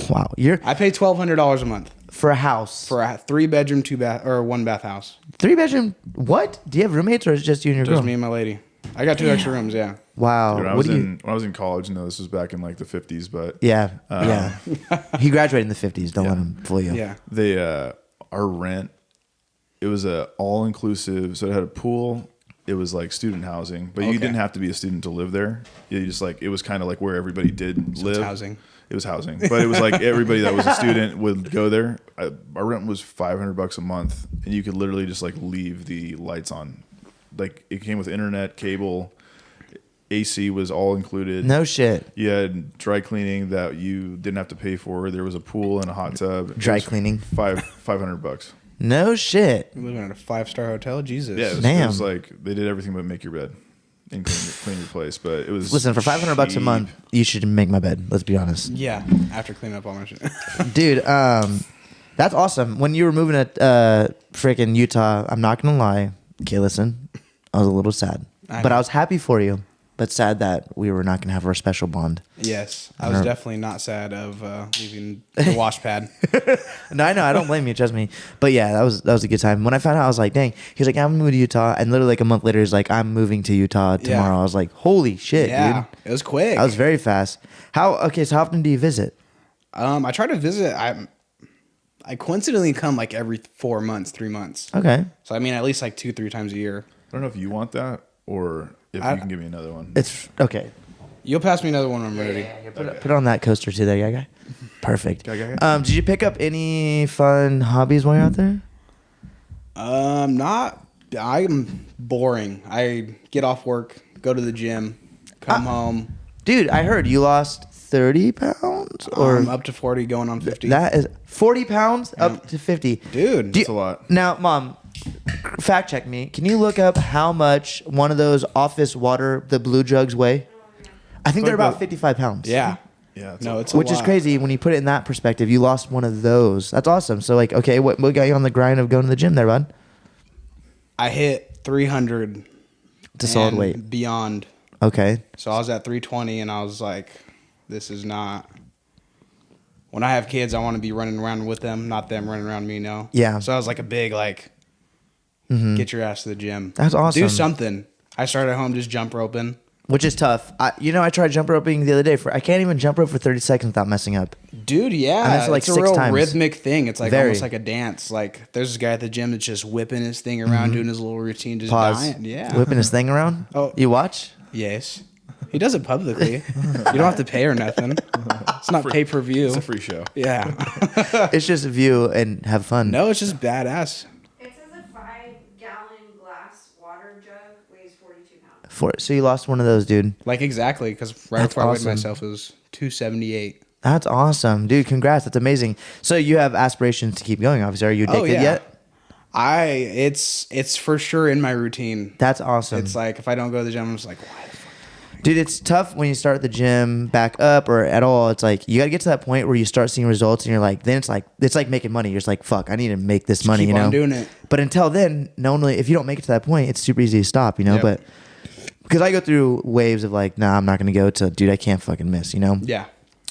Wow. You're I pay $1,200 a month for a house for a 3-bedroom, 2-bath or 1-bath house. 3-bedroom. What? Do you have roommates or is it just you and your Just girl? me and my lady. I got 2 extra rooms. Yeah. Wow. Dude, What do you? when I was in college, this was back in like the 50s, but Yeah. Yeah. He graduated in the 50s. Don't let him fool you. Yeah. they our rent, it was a all inclusive, so it had a pool. It was like student housing, but you Okay. didn't have to be a student to live there. You just like, it was kind of like where everybody did So live. it's housing. It was housing, but it was like everybody that was a student would go there. Our rent was $500 a month, and you could literally just like leave the lights on. Like it came with internet, cable, AC was all included. No shit. You had dry cleaning that you didn't have to pay for. There was a pool and a hot tub. It Dry was cleaning. $500. No shit. You're living at a 5-star hotel. Jesus. Yeah, it Damn. was like they did everything but make your bed and clean your place. But it was Listen, for $500 a cheap. month, you should make my bed. Let's be honest, Yeah. After cleaning up all my shit. dude. That's awesome. When you were moving to freaking Utah, I'm not gonna lie. Okay, listen, I was a little sad, but I was happy for you. But sad that we were not gonna have our special bond. Yes, I was definitely not sad of leaving the wash pad. No, I know. I don't blame you. Trust me. But yeah, that was a good time. When I found out, I was like, dang. He was like, I'm moving to Utah, and literally like a month later, he's like, I'm moving to Utah tomorrow. Yeah. I was like, holy shit, Yeah, dude. it was quick. That was very fast. Okay, so how often do you visit? I try to visit. I coincidentally come like every 4 months, 3 months. Okay. So I mean, at least like 2-3 times a year. I don't know if you want that or if you can give me another one. It's okay. You'll pass me another one when I'm ready. Put it on that coaster too, there, yeah, guy. Perfect. Guy. Did you pick up any fun hobbies while you're out there? Not. I'm boring. I get off work, go to the gym, come home. Dude, I heard you lost 30 pounds, or I'm up to 40, going on 50. that is 40 pounds up to 50. Dude, Do you- That's a lot. Now, Mom, fact check me. Can you look up how much one of those office water, the blue jugs, weigh? I think they're about 55 pounds. yeah. Yeah. No, it's a Which is lot. crazy when you put it in that perspective. You lost one of those. That's awesome. So, like, okay, what got you on the grind of going to the gym there, bud? I hit 300. It's a solid and weight. Beyond. Okay. So I was at 320, and I was like, this is not. When I have kids, I want to be running around with them, not them running around me, you know? Yeah. So I was like a big, like, get your ass to the gym. That's awesome. Do something. I started at home just jump roping. Which is tough. I tried jump roping the other day. I can't even jump rope for 30 seconds without messing up. Dude, yeah. And that's like it's a 6 real times. rhythmic thing. It's like Very. almost like a dance. Like there's this guy at the gym that's just whipping his thing around, doing his little routine, just Pause. dying. Yeah. Whipping his thing around? Oh. You watch? Yes. He does it publicly. You don't have to pay or nothing. It's not pay per view. It's a free show. Yeah. It's just view and have fun. No, it's just badass. It says a 5-gallon glass water jug weighs 42 pounds. So you lost one of those, dude. Like exactly, because right That's before I weighed awesome. myself, it was 278. That's awesome. Dude, congrats. That's amazing. So you have aspirations to keep going, obviously. Are you addicted yet? It's for sure in my routine. That's awesome. It's like if I don't go to the gym, I'm just like, why the fuck? Dude, it's tough when you start the gym back up or at all. It's like you got to get to that point where you start seeing results and you're like, then it's like making money. You're just like, fuck, I need to make this money, keep you know? on doing it. But until then, if you don't make it to that point, it's super easy to stop, you know? Yep. But because I go through waves of like, nah, I'm not going to go to, dude, I can't fucking miss, you know? Yeah.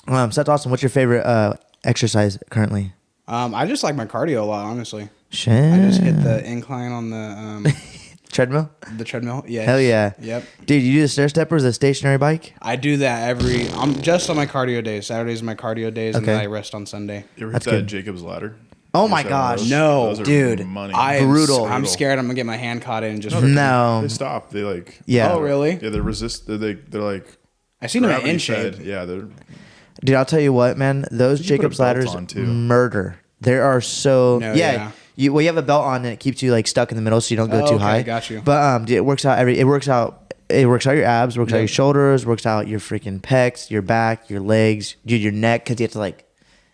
So that's awesome. What's your favorite exercise currently? I just like my cardio a lot, honestly. Shit. I just hit the incline on the treadmill? treadmill. Yeah. Hell yeah. Yep. Dude, you do the stair stepper as a stationary bike? I do that I'm just on my cardio days. Saturdays are my cardio days, and then Okay. I rest on Sunday. You ever hit That's that good. Jacob's ladder? Oh my You ever sat on gosh. those? No, Those are dude. money. Brutal. I'm scared I'm gonna get my hand caught in just. No. They stop. They like. Yeah. Oh really? Yeah, they resist. They're like. I seen them at gravity In Shape. fed. Yeah, they're. Dude, I'll tell you what, man. Those You put a Jacob's belt ladders on, too. murder. There are so No, yeah. yeah. You have a belt on and it keeps you like stuck in the middle so you don't go Oh, too okay, high. got you. But dude, it works out your abs, works out Yep. your shoulders, works out your freaking pecs, your back, your legs, dude, your neck, because you have to like,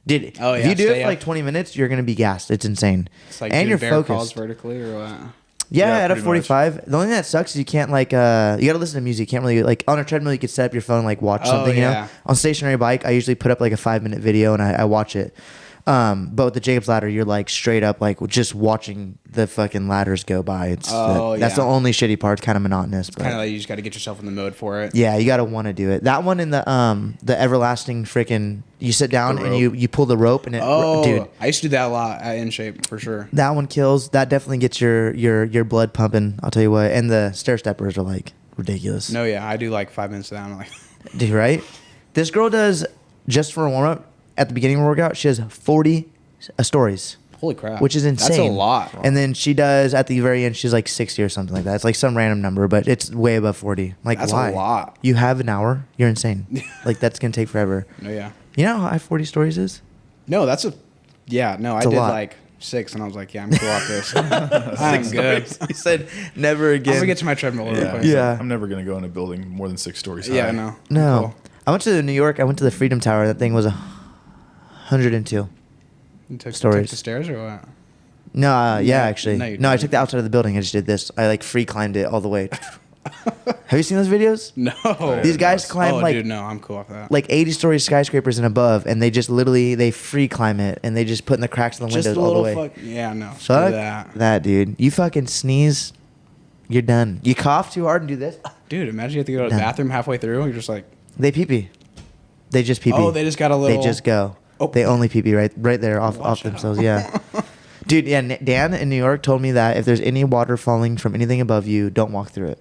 dude. Oh, if yeah, you do it stay for up. like 20 minutes, you're gonna be gassed. It's insane. It's like and doing you're bear crawls focused. vertically or what? Yeah, Yeah, at a pretty 45. The only thing that sucks is you can't like you gotta listen to music. You can't really like on a treadmill you could set up your phone and like watch Oh, something, you know? yeah. On stationary bike, I usually put up like a 5-minute video and I watch it. But with the Jacob's ladder, you're like straight up like just watching the fucking ladders go by. That's yeah. the only shitty part. It's kind of monotonous. But Kind of like you just got to get yourself in the mode for it. yeah, you gotta want to do it. That one in the everlasting freaking you sit down The and you pull the rope and it Oh, dude. I used to do that a lot at In Shape for sure. That one kills. That definitely gets your blood pumping. I'll tell you what. And the stair steppers are like ridiculous. No, yeah, I do like 5 minutes of that. I'm like, Dude, right? This girl does just for a warm up at the beginning of the workout. She has 40 stories, holy crap, which is insane. That's a lot. And then she does at the very end. She's like 60 or something like that. It's like some random number, but it's way above 40. Like That's why? a lot. You have an hour. You're insane. Like that's gonna take forever. No, yeah, You know how high 40 stories is? no, that's a, yeah, no, I a did lot. like 6, and I was like, yeah, I'm cool off this. I'm good. He said never I'm again. gonna get to my treadmill real Yeah. quick. Yeah. I'm never gonna go in a building more than 6 stories high. Yeah, no, No, Cool. I went to New York. I went to the Freedom Tower. That thing was 102. You took Stories. the stairs or what? No, yeah, No, actually. no, you No, I didn't. took the outside of the building. I just did this. I like free climbed it all the way. Have you seen those videos? No. These guys climb like dude, no, I'm cool off that. 80-story skyscrapers and above, and they just literally they free climb it, and they just put in the cracks in the Just windows a all the little way. yeah, no. Fuck Do that, dude. You fucking sneeze, you're done. You cough too hard and do this, Dude, imagine you have to go to the Done. bathroom halfway through. You're just like, they pee-pee. They just pee-pee. oh, they just got a little. They just go. Oh. They only pee-pee right there off Watch out. themselves. Yeah. Dude, yeah, Dan in New York told me that if there's any water falling from anything above you, don't walk through it.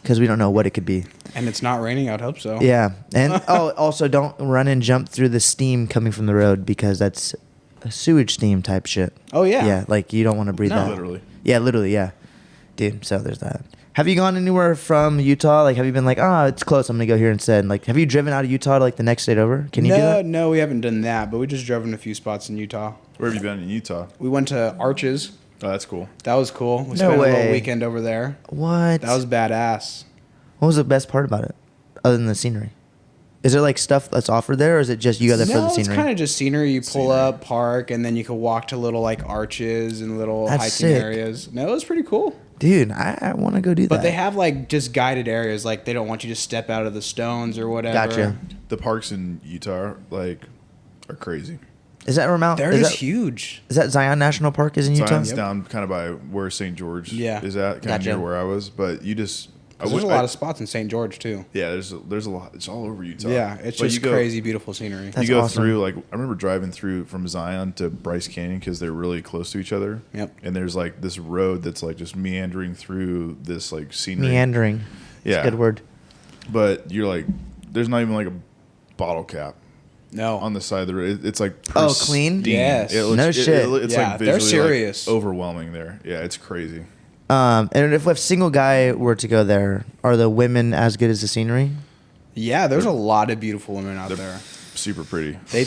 Because we don't know what it could be. And it's not raining. I'd hope so. Yeah. And also don't run and jump through the steam coming from the road because that's a sewage steam type shit. Oh, yeah. Yeah, like you don't want to breathe No. that. Literally. Yeah, literally, yeah. Dude, so there's that. Have you gone anywhere from Utah? Like, have you been like, it's close, I'm going to go here instead? Like, have you driven out of Utah to, like, the next state over? Can you do that? No, we haven't done that, but we just drove in a few spots in Utah. Where have you been in Utah? We went to Arches. Oh, that's cool. That was cool. We No spent a way. little weekend over there. What? That was badass. What was the best part about it, other than the scenery? Is there, like, stuff that's offered there, or is it just you go there for the No, scenery? it's kind of just scenery. You pull Scenery. up, park, and then you can walk to little, like, arches and little That's hiking sick. areas. No, it was pretty cool. Dude, I want to go do that. But they have, like, just guided areas. Like, they don't want you to step out of the stones or whatever. Gotcha. The parks in Utah are crazy. Is that where They're is just that, huge. is that Zion National Park is in Utah? Zion's down kind of by where St. George Yeah. is at, kind Gotcha. of near where I was. But you just... 'Cause there's a lot of spots in St. George, too. Yeah, there's a lot. It's all over Utah. Yeah, it's But just you go- crazy, beautiful scenery. That's you go awesome. through, like, I remember driving through from Zion to Bryce Canyon because they're really close to each other. Yep. And there's, like, this road that's, like, just meandering through this, like, scenery. Meandering. Yeah. That's a good word. But you're, like, there's not even, like, a bottle cap No. on the side of the road. It's, like, Oh, clean? pristine. Yes. No shit. It's, Yeah, like, they're visually, serious. like, overwhelming there. Yeah, it's crazy. And if a single guy were to go there, are the women as good as the scenery? Yeah, there's a lot of beautiful women out They're there. super pretty. They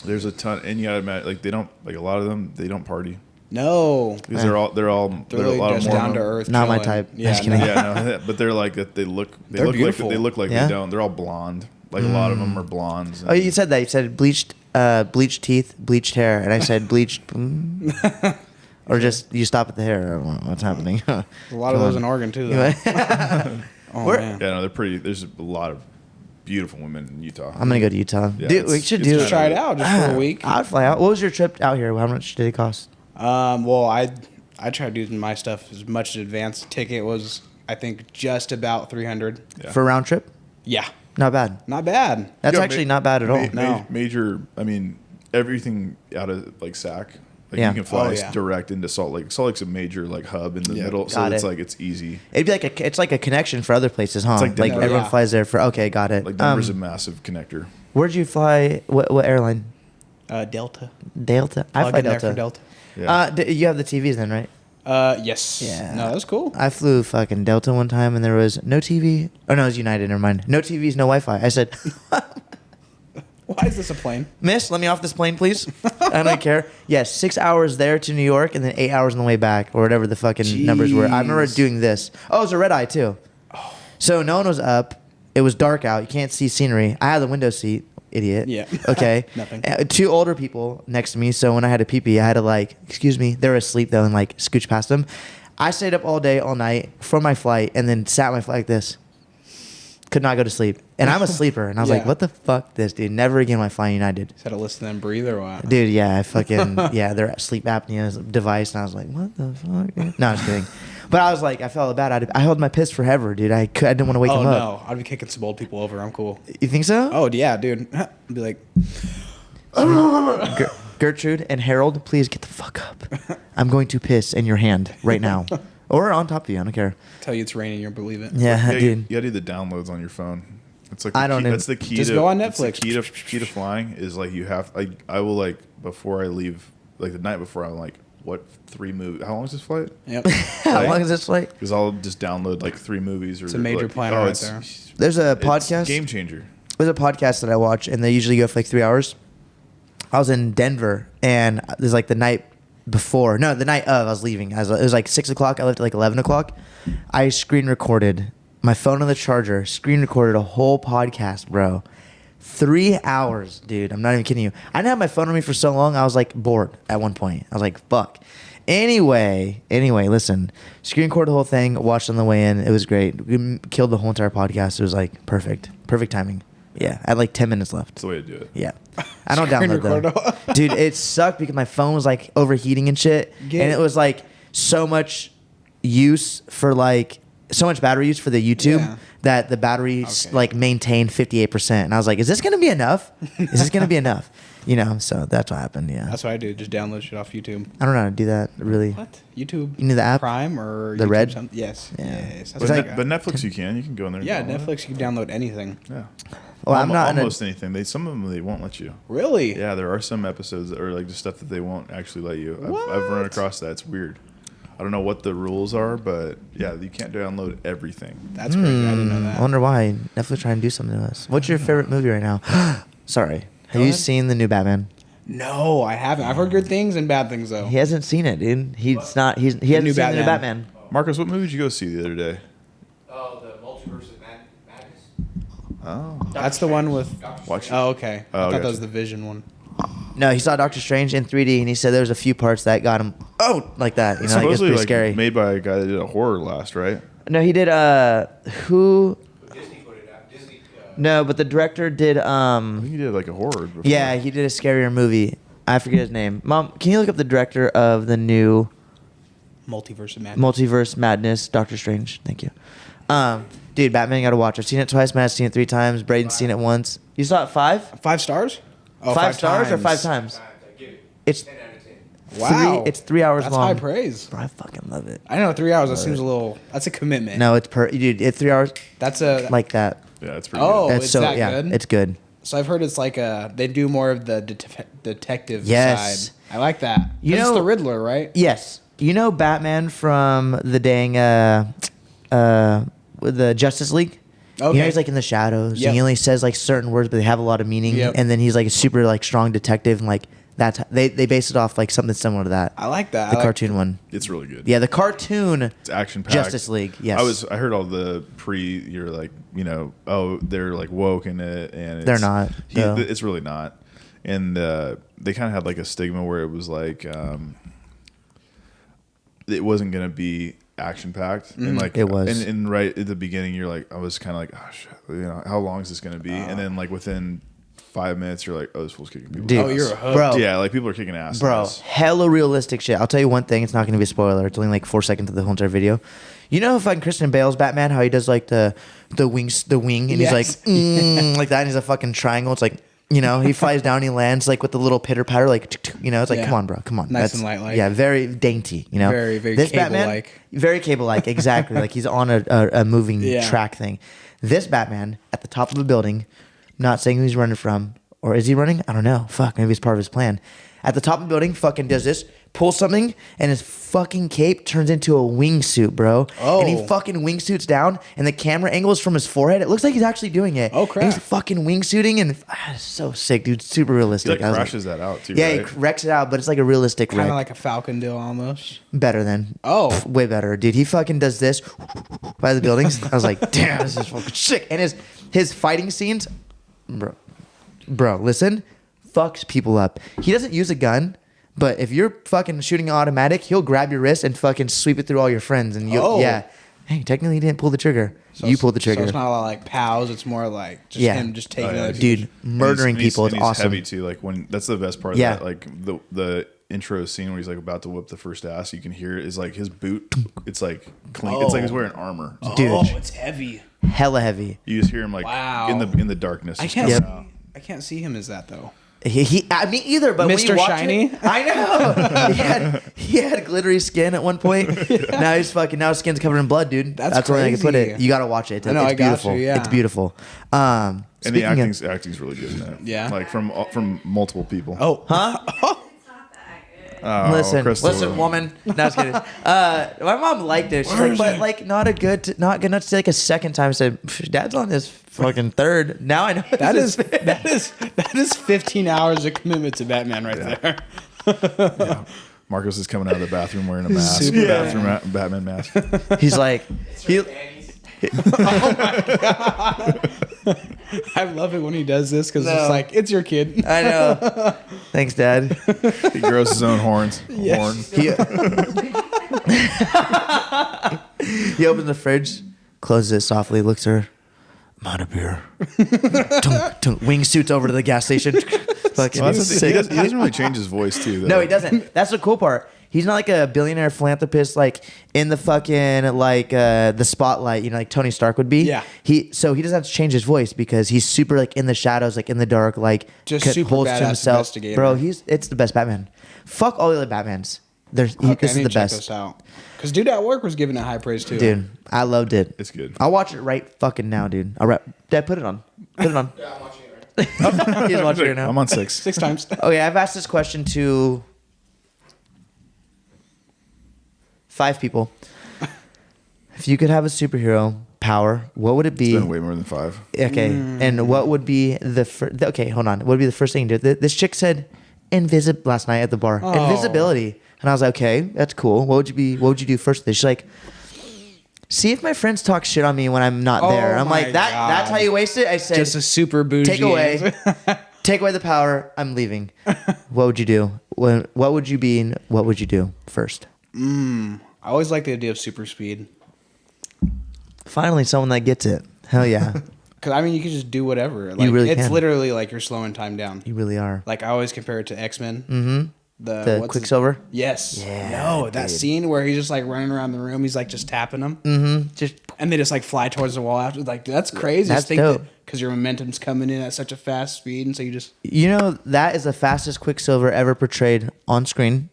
There's a ton, and you gotta imagine, like, they don't, like, a lot of them, they don't party. no. Because they're a Really lot just of down to Mormon- earth. Not my chilling. type. Yeah, Just kidding. no. Yeah, no, but they're like that. They look They're like beautiful. they look like Yeah? they don't. They're all blonde. Like a lot of them are blondes. Oh, you said that. You said bleached teeth, bleached hair, and I said bleached. Or just you stop at the hair. I don't know what's happening. A lot of those in Oregon too. Though. Oh Where- man. Yeah, no, they're pretty. There's a lot of beautiful women in Utah. I'm gonna go to Utah. Yeah, Dude, we it's- should it's do kinda- Try it out just for a week. I'd fly out. What was your trip out here? How much did it cost? Well, I tried using my stuff as much as advanced. Ticket was I think just about 300. Yeah. For a round trip? Yeah, Not bad. not bad. That's Yeah, actually not bad at all. No. Major. I mean, everything out of like SAC. Like Yeah. you can fly Oh, yeah. direct into Salt Lake. Salt Lake's a major like hub in the Yeah. middle, so Got it's it. like it's easy. It'd be like it's like a connection for other places, huh? It's Like, like Denver. everyone Yeah. flies there for. Okay, got it. Like Denver's a massive connector. Where'd you fly? What airline? Delta. Delta. I Plug fly in there Delta. for Delta. Yeah. You have the TVs then, right? Yes. Yeah. No, that was cool. I flew fucking Delta one time and there was no TV. Oh no, it was United. Never mind. No TVs, no Wi-Fi. I said, Why is this a plane? "Miss, let me off this plane, please." I don't care. Yes, 6 hours there to New York and then 8 hours on the way back, or whatever the fucking numbers were. I remember Jeez. doing this. Oh, it was a red eye too. So no one was up. It was dark out. You can't see scenery. I had the window seat. Idiot. Yeah. Okay. Nothing. Two older people next to me. So when I had to pee-pee, I had to like, excuse me. They were asleep though, and like scooch past them. I stayed up all day, all night for my flight, and then sat my flight like this. Could not go to sleep, and I'm a sleeper. And I was like, Yeah. "What the fuck, this dude? Never again, am I flying United." Just had to listen to them breathe or what? Dude, yeah, I fucking yeah, their sleep apnea device, and I was like, "What the fuck?" Dude? No, I was kidding. But I was like, I felt bad. I held my piss forever, dude. I didn't want to wake Oh him up. no, I'd be kicking some old people over. I'm cool. You think so? Oh yeah, dude. I'd be like, Gertrude and Harold, please get the fuck up. I'm going to piss in your hand right now, or on top of you. I don't care. tell you it's raining, you'll believe it. Yeah, You dude. gotta do the downloads on your phone. It's like I the don't key, know. that's the key. Just to, go on it's the Netflix. key to flying is like you have. Like I will like before I leave, like the night before, I'm like, what 3 movies? How long is this flight? Yep. How long is this flight? Because I'll just download like 3 movies. Or It's a major like, planner right there. There's a It's podcast. game changer. There's a podcast that I watch, and they usually go for like 3 hours. I was in Denver, and there's like the night before. No, the night of. I was leaving. It was like 6 o'clock. I left at like 11 o'clock. I screen recorded my phone on the charger. Screen recorded a whole podcast, bro. 3 hours, dude. I'm not even kidding you. I didn't have my phone on me for so long. I was like bored at one point. I was like, fuck. Anyway, listen. Screen record the whole thing. Watched on the way in. It was great. We killed the whole entire podcast. It was like perfect timing. Yeah, I had like 10 minutes left. That's the way to do it. Yeah, I don't Screen download record. though. Dude, it sucked because my phone was like overheating and shit, and it was like so much use for like so much battery use for the YouTube that the battery like maintained 58%, and I was like, is this gonna be enough? Is this gonna be enough? You know, so that's what happened. Yeah, That's what I do. Just download shit off YouTube. I don't know how to do that really. What? YouTube? You need the app? Prime or The YouTube Red? something? Yes. Yeah. Yes. But, That's what I got. but Netflix, you can go in there. And Yeah, download it. Netflix, you can download anything. Yeah. Well, I'm not in a- almost anything. Some of them they won't let you. Really? Yeah, there are some episodes that are like just stuff that they won't actually let you. I've run across that. It's weird. I don't know what the rules are, but yeah, you can't download everything. That's crazy. I didn't know that. I wonder why Netflix trying to do something to us. What's your favorite movie right now? Sorry, have you ahead. seen the new Batman? No, I haven't. I've heard good things and bad things though. He hasn't seen it, dude. He hasn't seen the new Batman. Marcus, what movie did you go see the other day? Oh, the Multiverse of Madness. Oh, That's the one with. watch. Oh, okay. I Oh, thought that gotcha. was the Vision one. No, he saw Doctor Strange in 3D, and he said there was a few parts that got him like that. You know, like, it's Supposedly pretty like scary. made by a guy that did a horror last, right? No, he did. Who? Disney put it out. Disney. No, but the director did. I think he did like a horror. Before. Yeah, he did a scarier movie. I forget his name. Mom, can you look up the director of the new Multiverse of Madness. Multiverse Madness, Doctor Strange? Thank you. Dude, Batman, you gotta watch. I've seen it twice. Matt's seen it 3 times. Braden's seen it once. You saw it 5? 5 stars? Oh, 5 stars or 5 times. times? I give it It's 10 out of 10. Wow. It's 3 hours That's long. high praise. Bro, I fucking love it. I know 3 hours. That seems a little. That's a commitment. No, it's dude. It's 3 hours That's a. like that. Yeah, it's pretty. Oh, good. It's it's so that yeah, good? it's good. So I've heard it's like they do more of the detective Yes. side. I like that. You It's know- the Riddler, right? Yes, you know Batman from the dang with the Justice League. You Okay. know he's like in the shadows. Yep. And he only says like certain words, but they have a lot of meaning. Yep. And then he's like a super like strong detective, and like that's they base it off like something similar to that. I like that. The I like- cartoon one. It's really good. Yeah, the cartoon It's action packed. Justice League. Yes, I heard all the you're like, they're like woke in it, and They're not, though. It's really not. And they kind of had like a stigma where it was like it wasn't gonna be action packed, and like It was. And right at the beginning, you're like, I was kind of like, oh shit, how long is this gonna be? And then like within 5 minutes, you're like, oh, this fool's kicking people. Dude. Oh, you're a hook. bro. Yeah, like people are kicking ass. in Bro, this. hella realistic shit. I'll tell you one thing. It's not going to be a spoiler. It's only like 4 seconds of the whole entire video. You know, fucking Christian Bale's Batman, how he does like the wing, and he's like Yes. like that. And he's a fucking triangle. It's like, you know, he flies down, he lands like with the little pitter patter, like you know. It's like, Yeah. come on, bro, come on. Nice and light-like. Yeah, very dainty. You know, Very, very this cable-like. Batman, very cable-like. Exactly, like he's on a moving Yeah. track thing. This Batman at the top of a building, not saying who he's running from. Or is he running? I don't know. Fuck, maybe it's part of his plan. At the top of the building, fucking does this, pulls something, and his fucking cape turns into a wingsuit, bro. Oh. And he fucking wingsuits down, and the camera angle is from his forehead. It looks like he's actually doing it. Oh, crap. And he's fucking wingsuiting, and it's so sick, dude. Super He realistic. like I was crashes that out too. yeah, right? he wrecks it out, but it's like a realistic Kind wreck. of like a Falcon deal almost. Better than. Oh. Way better, dude. He fucking does this by the buildings. I was like, damn, this is fucking sick. And his fighting scenes, bro, listen, fucks people up. He doesn't use a gun, but if you're fucking shooting automatic, he'll grab your wrist and fucking sweep it through all your friends. And you, Oh. yeah, hey, technically he didn't pull the trigger. So You pulled the trigger. So it's not a lot like pals. It's more like just Yeah. him just taking Oh, yeah. other Dude, people's- murdering And he's- people is and he's awesome. heavy too. Like when that's the best part. Yeah. Of that, like the intro scene where he's like about to whip the first ass. You can hear it is like his boot. It's like clean. It's like he's wearing armor. Dude. Oh, it's heavy. Hella heavy. You just hear him like Wow. in the darkness. I just can't. coming Yep. See, out. I can't see him as that though. Me either, but when you Mr. watch Shiny? it, I know. he had glittery skin at one point. Now his skin's covered in blood, dude. That's the way I can put it. crazy. You gotta watch it. I know, It's I got beautiful. you, yeah. It's beautiful. And the Speaking of- acting's really good in that. Yeah. Like from multiple people. Oh, huh? It's not that good. Oh, listen, Crystal. woman. No, I was kidding. My mom liked it. She's like, but like not good enough to say like a second time. Said, Dad's on his fucking third. Now I know that this is 15 hours of commitment to Batman right there. Marcos is coming out of the bathroom wearing a mask. Super Batman mask. He's like, he, I love it when he does this because No. it's like, it's your kid. I know. Thanks, Dad. He grows his own horns. Yes. Horn. He opens the fridge, closes it softly, looks at her. I'm out of beer. Wingsuits over to the gas station. Fucking Well, that's the thing. sick. He doesn't really change his voice too. Though. No, he doesn't. That's the cool part. He's not like a billionaire philanthropist, like in the fucking like the spotlight, you know, like Tony Stark would be. Yeah. So he doesn't have to change his voice because he's super like in the shadows, like in the dark, like Just super holds to badass himself. investigator. Bro, it's the best Batman. Fuck all the other Batmans. This I is need the to check best. this out. Because Dude at Work was giving it high praise too. Dude, I loved it. It's good. I'll watch it right fucking now, dude. Dad, put it on. Put it on. Yeah, I'm watching it right now. He's watching it now. I'm on 6. 6 times. Okay, I've asked this question to 5 people. If you could have a superhero power, what would it It's be? been way more than 5. Okay, and what would be okay, hold on. What would be the first thing you do? This chick said last night at the bar. Oh. Invisibility. And I was like, okay, that's cool. What would you do first? She's like, see if my friends talk shit on me when I'm not there. Oh I'm like, my that's how God. you waste it? I said, Just a super bougie. take away the power. I'm leaving. What would you do? What would you be and what would you do first? I always like the idea of super speed. Finally, someone that gets it. Hell yeah. Because, I mean, you can just do whatever. Like, really it's can. literally like you're slowing time down. You really are. Like, I always compare it to X-Men. Mm-hmm. The what's Quicksilver? Yes. Yeah, No, that dude. scene where he's just like running around the room. He's like just tapping them. Mm-hmm. Just And they just like fly towards the wall after. Like, that's crazy. That's dope. Because your momentum's coming in at such a fast speed. And so you just, that is the fastest Quicksilver ever portrayed on screen.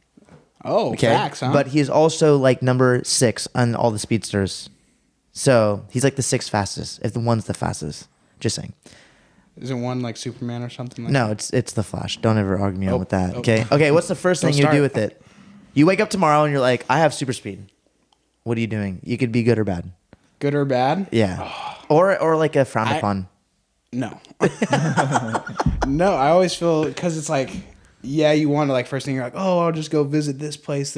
Okay. facts, huh? But he is also like number 6 on all the speedsters. So he's like the 6th fastest, if the one's the fastest. Just saying. Isn't one like Superman or something like No, that? it's the Flash. Don't ever argue me Oh, on with that. oh. Okay. Okay. What's the first Don't thing you do start. with it? You wake up tomorrow and you're like, I have super speed. What are you doing? You could be good or bad. Good or bad? Yeah. Or like a frown upon. No. No, I always feel, because it's like, yeah, you want to like, first thing you're like, oh, I'll just go visit this place.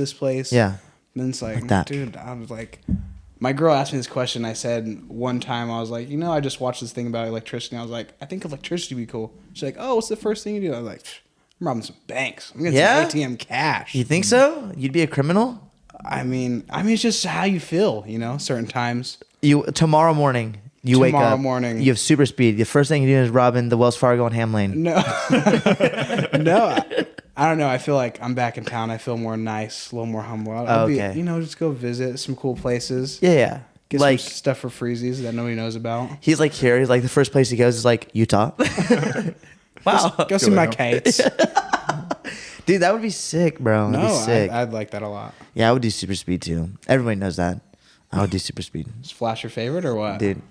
Yeah. Then it's like, that. dude, I was like, my girl asked me this question. I said one time, I was like, I just watched this thing about electricity. I was like, I think electricity would be cool. She's like, oh, what's the first thing you do? I was like, I'm robbing some banks. I'm getting Yeah? some ATM cash. You think so? You'd be a criminal? I mean, it's just how you feel, certain times. Tomorrow morning, you wake Tomorrow up. morning. You have super speed. The first thing you do is robbing the Wells Fargo and Ham Lane. No, no, I don't know. I feel like I'm back in town. I feel more nice, a little more humble. I'll Okay. be, just go visit some cool places. Yeah. Get Like some stuff for freezies that nobody knows about. he's like here. He's like the first place he goes is like Utah. Wow. Go see my kites. Dude, that would be sick, bro. That'd No, be sick. I'd like that a lot. Yeah, I would do super speed too. Everybody knows that. I would do super speed. Is Flash your favorite or what? Dude.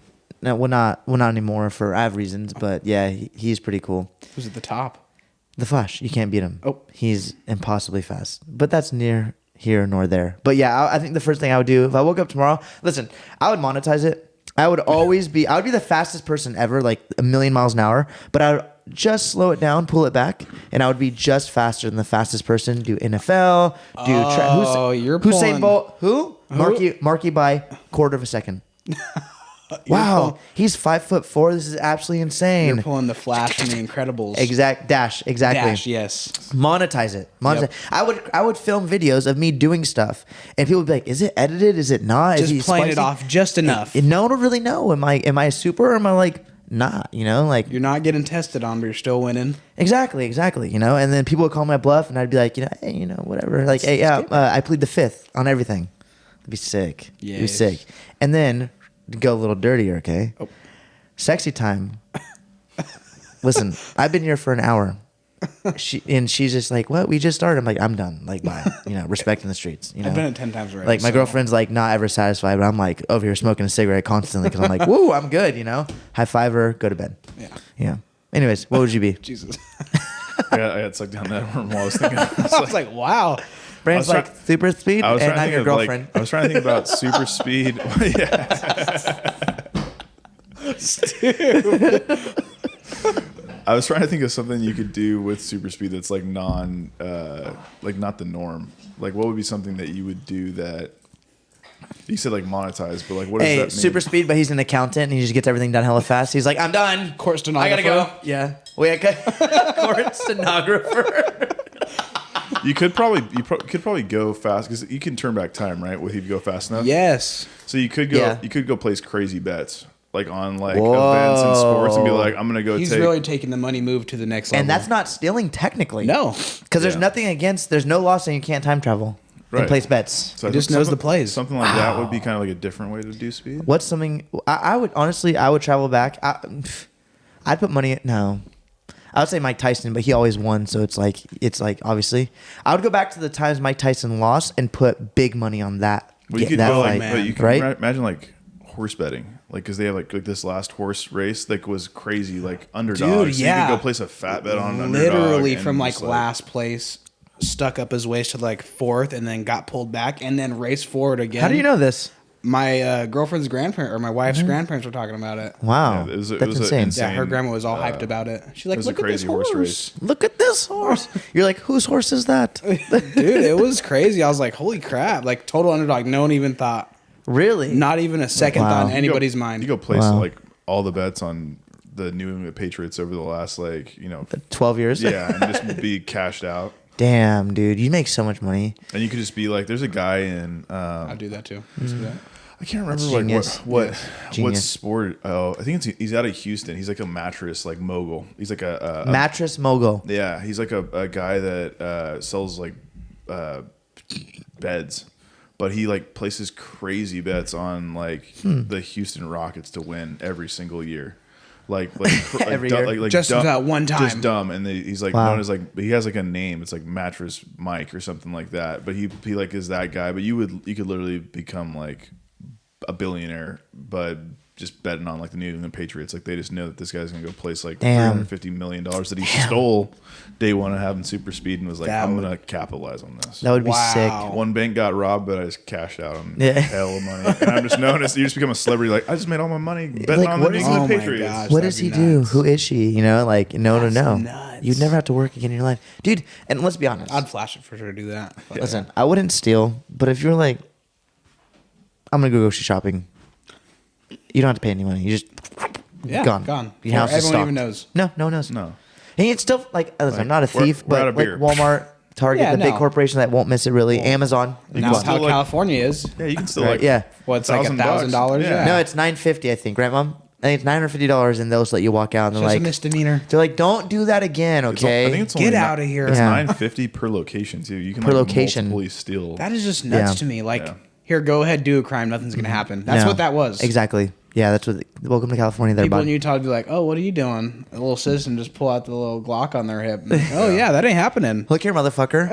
No, well not anymore I have reasons, but yeah, he's pretty cool. Who's at the top? The Flash, you can't beat him. Oh. He's impossibly fast. But that's near here nor there. But yeah, I think the first thing I would do if I woke up tomorrow, listen, I would monetize it. I would be the fastest person ever, like a million miles an hour, but I would just slow it down, pull it back, and I would be just faster than the fastest person. Do NFL, you're Usain pulling- Bolt, who? Marky by quarter of a second. Wow, he's 5'4". This is absolutely insane. You're pulling the Flash from the Incredibles. Exactly. Dash, yes. Monetize it. Yep. I would film videos of me doing stuff, and people would be like, "Is it edited? Is it not? Is he Just playing it spicy?" off just enough. And no one would really know. Am I a super or am I like not? Like You're not getting tested on, but you're still winning. exactly. And then people would call my bluff, and I'd be like, hey, whatever. Like, hey, yeah, I plead the fifth on everything. It'd be sick. It'd be Yes. sick. And then to go a little dirtier, okay? Oh. Sexy time. Listen, I've been here for an hour. She's just like, what? We just started. I'm like, I'm done. Like, bye. Respecting the streets. I've done it 10 times already. Like my so- girlfriend's like not ever satisfied, but I'm like over here smoking a cigarette constantly because I'm like, woo, I'm good. High five her, go to bed. Yeah. Anyways, what would you be? Jesus. I got sucked down that worm while I was thinking. I was like, wow. Brand's I was like super speed, I was and trying to I'm think your of girlfriend. I was trying to think about super speed. I was trying to think of something you could do with super speed that's like not the norm. Like, what would be something that you would do that You said like monetize, but like what does that Hey, mean? super speed, but he's an accountant and he just gets everything done hella fast. He's like, I'm done. Court I gotta stenographer. go. Yeah. Wait, court stenographer. You could probably go fast because you can turn back time, right? If you go fast enough. Yes. So you could go. Yeah. You could go place crazy bets, like on like Whoa. events and sports, and be like, I'm gonna go. He's really taking the money move to the next level. And that's not stealing technically. No. Because there's Yeah. nothing against, there's no law saying you can't time travel and Right. place bets. So I He just think knows the something- plays. Something like that would be kind of like a different way to do speed. What's something, I would honestly, I would travel back. I'd put money, no. I would say Mike Tyson, but he always won. So it's like obviously. I would go back to the times Mike Tyson lost and put big money on that. Well, you Get could that go fight, like, but you could right? imagine like horse betting, like because they have like this last horse race like was crazy, like underdogs. Dude, yeah. So you could go place a fat bet on underdog literally and from like just, last place, stuck up his waist to like fourth, and then got pulled back, and then raced forward again. How do you know this? My girlfriend's grandparent or my wife's grandparents were talking about it. Wow. Yeah, it was That's an insane. Yeah, her grandma was all hyped about it. She's like, it was a "Look at this crazy horse horse, race. Look at this horse. You're like, whose horse is that? dude!" It was crazy. I was like, "Holy crap!" Like total underdog. No one even thought. Really? Not even a second Wow. thought in You anybody's go, mind. You go place Wow. like all the bets on the New England Patriots over the last 12 years? yeah, and just be cashed out. Damn, dude. You make so much money. And you could just be like, there's a guy in I'll do that too. Let's do that. I can't remember That's like genius. what Genius. sport. Oh, I think he's out of Houston. He's like a mattress like mogul. He's like a Mattress mogul. yeah. He's like a guy that sells like beds, but he like places crazy bets on like the Houston Rockets to win every single year. Like Every year. like Just dumb, that one time. just dumb, and he's like Wow. known as like he has like a name. It's like Mattress Mike or something like that. But he like is that guy. But you could literally become like a billionaire, but just betting on like the New England Patriots. Like they just know that this guy's gonna go place like Damn. $350 million that he stole day one of having super speed and was like, That I'm would- gonna capitalize on this. That would be Wow. sick. One bank got robbed, but I just cashed out on Yeah. hell of money. And I'm just known as you just become a celebrity. Like I just made all my money betting Like, on the what New is- England Oh my Patriots. gosh. What that'd does be he do? nuts. Who is she? You know, like, no to That's know. nuts. You'd never have to work again in your life. Dude, and let's be honest. I'd flash it for sure to do that. But Listen, I wouldn't steal, but if you're like, I'm going to go grocery shopping, you don't have to pay any money. You just, yeah, gone. gone. Your house is Everyone stocked. even knows. No, no one knows. No. And it's still, like, listen, I'm not a we're- thief, we're out but of like beer. Walmart, Target, Yeah, the big no. corporation that won't miss it really, Amazon. You Now can it's how still, like- California is. Yeah, you can still Right, like yeah. Well, it's like $1,000. $1,000. Yeah. No, it's $950, I think, right, Mom? I think it's $950, and they'll just let you walk out, and It's they're just like, a misdemeanor. they're like, don't do that again, It's okay? I think it's Get only out of here. It's Yeah. $950 per location too. You can Per like location. multiply steal. That is just nuts Yeah. to me. Like, Yeah. here, go ahead, do a crime. Nothing's gonna happen. That's No. what that was. Exactly. Yeah, that's what. Welcome to California, there, People bud. in Utah would be like, "Oh, what are you doing?" A little citizen just pull out the little Glock on their hip. And, oh yeah, that ain't happening. Look here, motherfucker.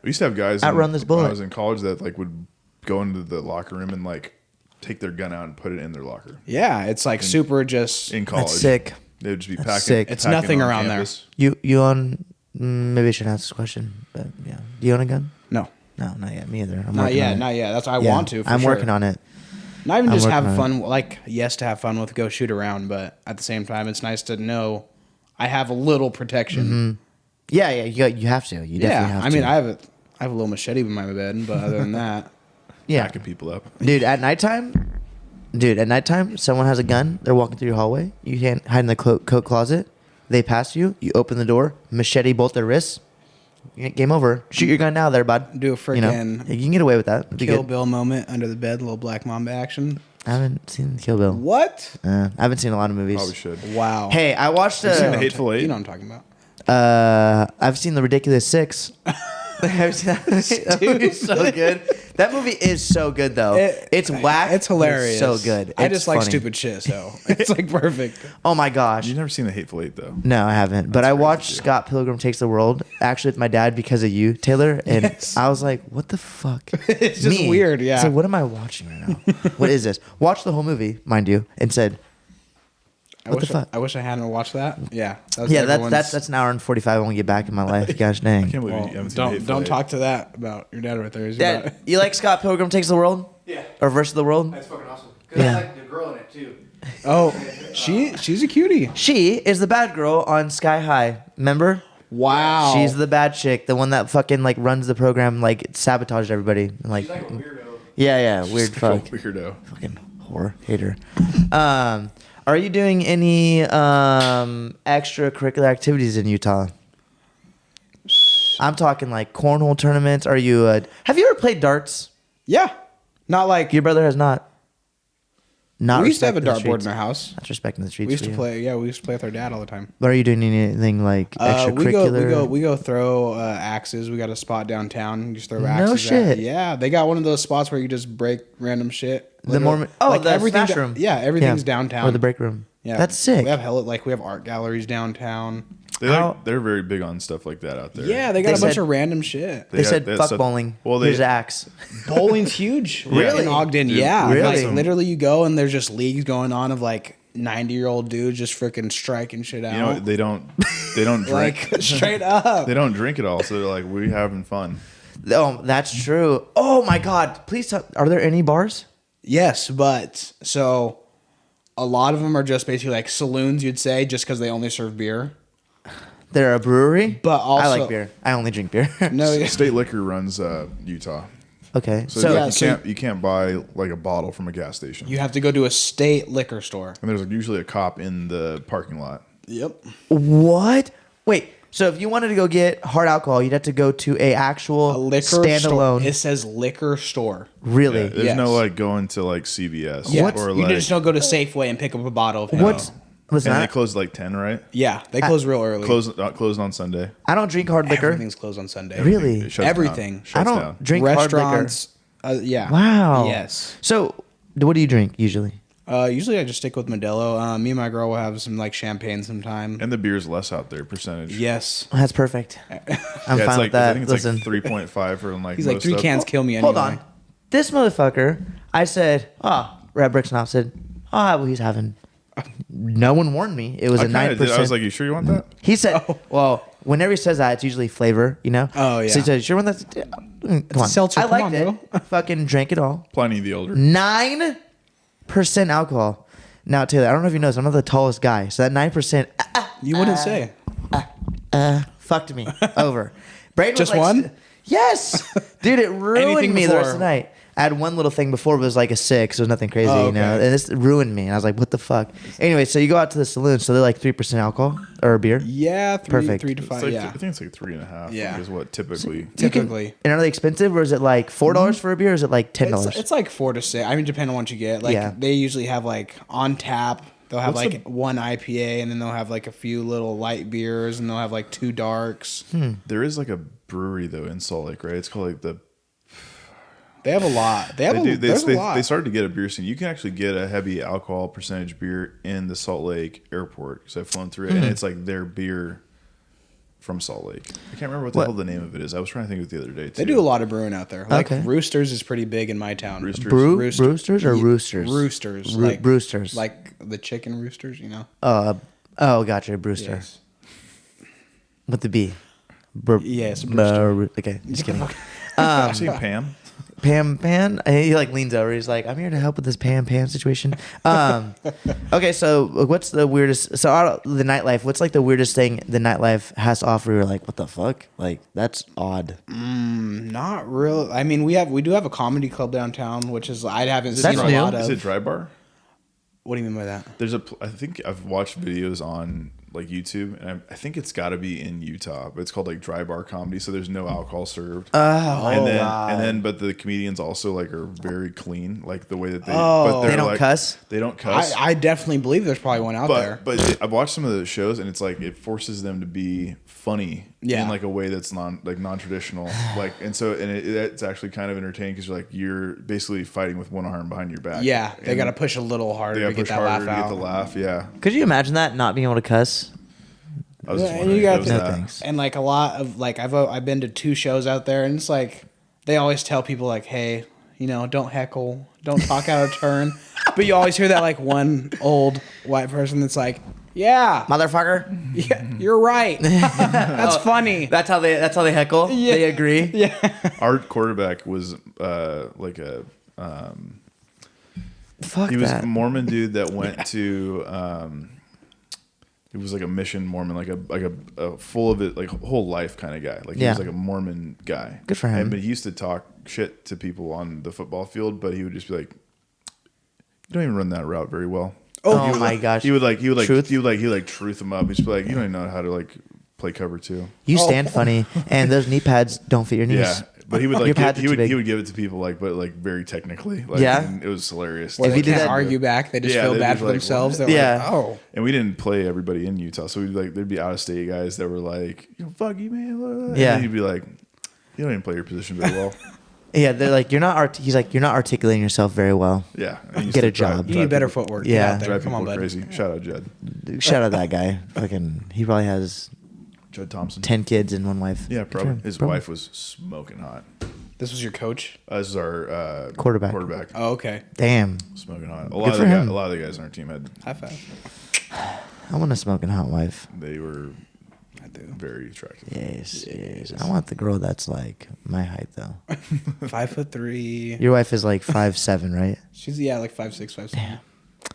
We used to have guys Outrun this when bullet. I was in college that like would go into the locker room and like take their gun out and put it in their locker Yeah, it's like super just. in college. That's sick. They would just be packing. sick. It's packing nothing on around campus. You own? Maybe I should ask this question, but yeah. Do you own a gun? No, No, not yet. Me either. I'm not working yet, on it. not yet. That's I Yeah, want to. For I'm sure. working on it. Not even I'm just have working on fun. Like yes, to have fun with, go shoot around, but at the same time, it's nice to know I have a little protection. Yeah, yeah. You have to. You definitely Yeah, have I mean, to. I have a little machete by my bed, but other than that, yeah, Packing people up. dude. At nighttime, someone has a gun. They're walking through your hallway. You can't hide in the coat closet. They pass you. You open the door. Machete bolt their wrists. Game over. Shoot your gun now, there, bud. do a You know, freaking you can get away with that. It'd be Kill good. Bill moment under the bed, little Black Mamba action. I haven't seen Kill Bill. What? I haven't seen a lot of movies. Probably should. Wow. Hey, I watched. You seen the You Hateful Eight? know what I'm talking about. I've seen The Ridiculous Six. I've seen that movie's so good. That movie is so good, though. It's whack. It's hilarious. so good. I It's just like funny. stupid shit, so it's like perfect. Oh my gosh. You've never seen the Hateful Eight though. No, I haven't. But I crazy, watched dude. Scott Pilgrim Takes the World actually with my dad because of you, Taylor, and Yes. I was like, "What the fuck?" It's just weird, yeah. So what am I watching right now? What is this? Watched the whole movie, mind you, and said, What the fuck? I wish I hadn't watched that. Yeah. That was "Yeah, everyone's- that's an hour and 45 I won't get back in my life." Gosh dang. I can't believe Well, you haven't seen the Hateful don't Eight. talk to that about your dad right there. He's about- Dad, you like Scott Pilgrim Takes the World? Yeah. Or Versus the World? That's fucking awesome. Because Yeah. I like the girl in it too. Oh, she's a cutie. She is the bad girl on Sky High. Remember? Wow. She's the bad chick, the one that fucking like runs the program, like sabotaged everybody. Like, She's like a weirdo. Yeah, weird Just like fuck. a weirdo. Fucking whore hater. Are you doing any extracurricular activities in Utah? I'm talking like cornhole tournaments. Are you? Have you ever played darts? Yeah. Not like Your brother has not. Not. we used to have a respecting the dartboard in streets. our house. Not respecting the streets. We used for to you. play. Yeah, we used to play with our dad all the time. But are you doing anything like extracurricular? We go throw axes. We got a spot downtown. You just throw No axes. shit. Yeah, they got one of those spots where you just break random shit. The Mormon. Oh, like the everything smash room. Yeah, everything's downtown. Or the break room. Yeah, That's sick. We have we have art galleries downtown. They're very big on stuff like that out there. Yeah, they got They a bunch said- of random shit. They said they had fuck stuff- bowling. Well, Here's the axe. Bowling's huge. Really? In Ogden, Dude, yeah. really? Like literally, you go and there's just leagues going on of like 90-year-old dudes just freaking striking shit out. You know, they don't drink. like straight up. They don't drink at all, so they're like, we having fun. Oh, that's true. Oh my God! Please tell. Are there any bars? Yes, but so a lot of them are just basically like saloons, you'd say, just because they only serve beer. They're a brewery. But also, I like beer. I only drink beer. No, yeah. State Liquor runs Utah, Okay. so, So, like, you can't buy like a bottle from a gas station. You have to go to a state liquor store. And there's usually a cop in the parking lot. Yep. what? Wait. So if you wanted to go get hard alcohol, you'd have to go to a actual A liquor standalone. store. It says liquor store. Really? Yeah, there's Yes. no like going to like CVS Yes. or You like. just don't go to Safeway and pick up a bottle of What's? Listen, and they I, close like 10, right? Yeah, they close real early. Closed on Sunday. I don't drink hard liquor. Everything's closed on Sunday. Really? It shuts Everything. down. I Shuts don't down. drink hard liquor. Restaurants. Yeah. Wow. Yes. So, what do you drink usually? Usually I just stick with Modelo. Me and my girl will have some like champagne sometime. And the beer's less out there percentage. Yes. That's perfect. I'm Yeah, fine it's like with that. I think it's Listen, like 3.5 for like. He's like most 3 stuff. cans kill me anyway. hold on. This motherfucker, I said, Red Bricksnob said, well, he's having. No one warned me. It was I a kinda 9%. did. I was like, you sure you want that? He said, well, whenever he says that, it's usually flavor, you know? Oh, yeah. So he said, sure, when that's. Come on. seltzer, I come liked on, it. bro. Fucking drank it all. Pliny the Older. 9% alcohol. Now, Taylor, I don't know if you know this. I'm not the tallest guy. So that 9%. You wouldn't say. Fucked me over. Braden Just was like, one? Yes, dude, it ruined Anything me the rest of before? the night. I had one little thing before, but it was like a 6. It was nothing crazy, Oh, you know. okay. And this ruined me. And I was like, what the fuck? Anyway, so you go out to the saloon. So they're like 3% alcohol or beer. Yeah, Perfect. 3 to It's 5. like, Yeah. I think it's like 3.5. Yeah. Is what typically. You can- Typically. and are they expensive, or is it like $4 for a beer, or is it like $10? It's like 4 to 6. I mean, depending on what you get. Like Yeah. they usually have like on tap. They'll have What's like one IPA, and then they'll have like a few little light beers, and they'll have like 2 darks. There is like a brewery though in Salt Lake, right? It's called like the. They have a lot. There's a lot. They started to get a beer scene. You can actually get a heavy alcohol percentage beer in the Salt Lake airport because I've flown through it, and it's like their beer from Salt Lake. I can't remember what the hell the name of it is. I was trying to think of it the other day too. They do a lot of brewing out there. Like Okay. Roosters is pretty big in my town. Roosters. Roosters or Yeah, roosters? Roosters. Roosters. Like the chicken roosters, you know? Oh, gotcha, Brewster. Yes. With the B. Yes, Brewster. Okay, just kidding. I see Pam. Pan. He like leans over. He's like, "I'm here to help with this Pan situation." Okay, so what's the weirdest? So out of the nightlife, what's like the weirdest thing the nightlife has to offer? You're like, what the fuck? Like that's odd. Not real. I mean, we do have a comedy club downtown, which is I haven't That's seen a new. lot Is of. it Dry Bar? What do you mean by that? There's I think I've watched videos on like YouTube, and I think it's got to be in Utah, but it's called like Dry Bar Comedy. So there's no alcohol served. But the comedians also like are very clean, like the way that they. But They don't like, cuss? They don't cuss. I definitely believe there's probably one out there. But I've watched some of the shows, and it's like it forces them to be funny Yeah. in like a way that's non-traditional. It's actually kind of entertaining because you're basically fighting with one arm behind your back. Yeah, they And got to push a little they harder got to to get push that laugh harder to get out. the laugh. Yeah, Could you imagine that not being able to cuss? I was just Yeah, and wondering you got if it was No that. thanks. And like a lot of like I've been to 2 shows out there, and it's like they always tell people like, hey, you know, don't heckle, don't talk out of turn. But you always hear that like one old white person that's like, yeah, Motherfucker. yeah, you're right. That's funny. That's how they heckle. Yeah. They agree. Yeah. Our quarterback was like a Fuck he was that. a Mormon dude that went to He was like a mission Mormon, like a full of it, like whole life kind of guy. Like he Yeah. was like a Mormon guy. Good for him. But he used to talk shit to people on the football field, but he would just be like, "You don't even run that route very well." Oh, He would, my like, gosh. He would Truth? truth him up. He'd just be like, "You don't even know how to like play cover two." You stand funny, and those knee pads don't fit your knees. Yeah, but he would Your like pads are too big. he would give it to people like, but like very technically. Like, Yeah? and it was hilarious. Well, If they you did can't that- argue back. They just Yeah, feel they'd bad be for like, themselves. what? They're Yeah. like, oh. And we didn't play everybody in Utah, so we'd like there'd be out of state guys that were like, "Fuck you, man." Blah, blah. Yeah. And he'd be like, "You don't even play your position very well." Yeah, they're like, you're not. He's like, you're not articulating yourself very well. Yeah. And he used Get to a job. You need better people- footwork. Yeah. Get out there. Drive Come people on, bud. crazy. Shout out Jed. Shout out that guy. Fucking, he probably has Judd Thompson. 10 kids and one wife. Yeah, Good for probably. him. His Probably. wife was smoking hot. This was your coach? This is our Quarterback. Oh, okay. Damn, Smoking hot. Good for A him. lot of the guys on our team had High five. I want a smoking hot wife. they were I do. very attractive. Yes. I want the girl that's like my height though. 5'3". Your wife is like 5'7", right? She's like 5'6", 5'7".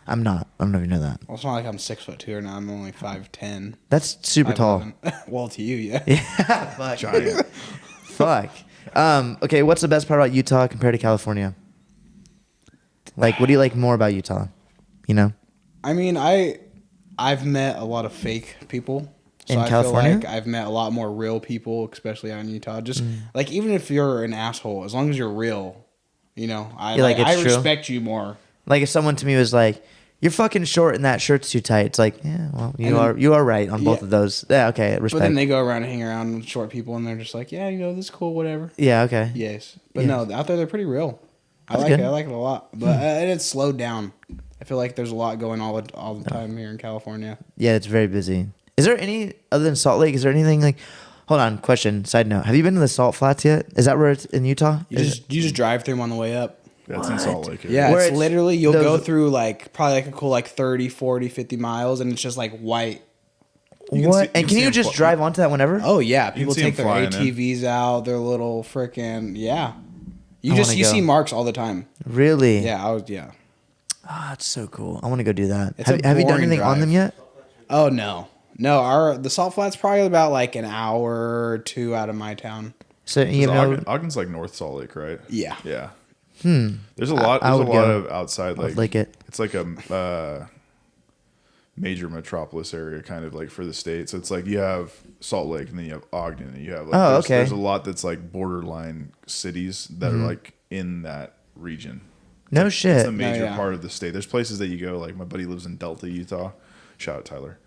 I'm not. I don't know if you know that. Well, it's not like I'm 6'2" or now. I'm only 5'10". That's super tall. 5'11". Well, to you, yeah. Yeah. Fuck. Giant. Fuck. Okay, what's the best part about Utah compared to California? Like, what do you like more about Utah? You know? I mean, I've met a lot of fake people. So In I California? feel like I've met a lot more real people, especially out in Utah. Just like even if you're an asshole, as long as you're real, you know, I You like it's I true? respect you more. Like if someone to me was like, "You're fucking short and that shirt's too tight," it's like, yeah, well, And then- you are right on both Yeah. of those. Yeah, okay, respect. But then they go around and hang around with short people, and they're just like, yeah, you know, this is cool, whatever. yeah, okay. Yes, but Yeah. no, out there they're pretty real. I That's like good. it. I like it a lot, but and it's slowed down. I feel like there's a lot going on all the time here in California. Yeah, it's very busy. Is there any other than Salt Lake? Is there anything like? Hold on. Question. Side note. Have you been to the Salt Flats yet? Is that where it's in Utah? You just drive through them on the way up. That's in Salt Lake. Yeah, Where it's it's literally you'll those- go through like probably like a cool like 30, 40, 50 miles, and it's just like white. You can What? see- And can see you them just fly- drive onto that whenever? Oh yeah, people see take 'em their flying in. ATVs out, their little freaking yeah. You I just wanna you go. see marks all the time. Really? Yeah, Oh, that's so cool. I want to go do that. It's a Have you done boring anything on drive. them yet? Oh no. The Salt Flat's probably about like an hour or two out of my town. So you know, Ogden's like North Salt Lake, right? Yeah. Yeah. There's a lot. I There's a would lot go. of outside I would like like it. It's like a major metropolis area, kind of like for the state. So it's like you have Salt Lake, and then you have Ogden, and you have like Oh, okay. there's a lot that's like borderline cities that are like in that region. no It's shit. a major yeah. part of the state. There's places that you go. Like my buddy lives in Delta, Utah. Shout out Tyler.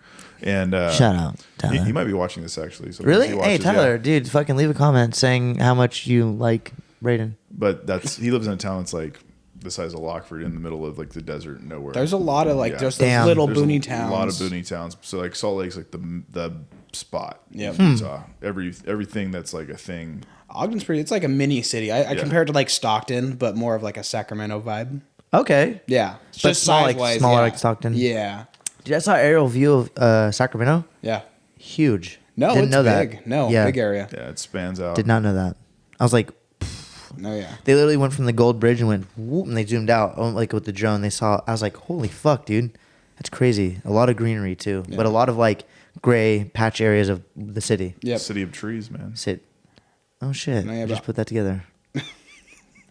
And Shout out, Tyler. He might be watching this actually. So Really? he Hey, watches, Tyler, yeah. dude, fucking leave a comment saying how much you like Braden. But he lives in a town that's like the size of Lockford in the middle of like the desert, nowhere. There's a lot of like Yeah. just Damn. those little There's boony a towns. lot of boony towns. So like Salt Lake's like the spot. Yep. In Utah. Everything that's like a thing. Ogden's pretty. It's like a mini city. I compare it to like Stockton, but more of like a Sacramento vibe. Okay. Yeah, it's But just small, like, size-wise, smaller yeah. like Stockton. Yeah, Dude, I saw an aerial view of Sacramento. yeah. Huge. No, Didn't it's know big. that. No, Yeah. big area. Yeah, it spans out. Did not know that. I was like, No, yeah. they literally went from the gold bridge and went whoop, and they zoomed out like with the drone. They saw. I was like, holy fuck, dude, that's crazy. A lot of greenery too, Yeah. but a lot of like gray patch areas of the city. Yep. City of trees, man. Sit. Oh shit! No, yeah, I just bro. put that together.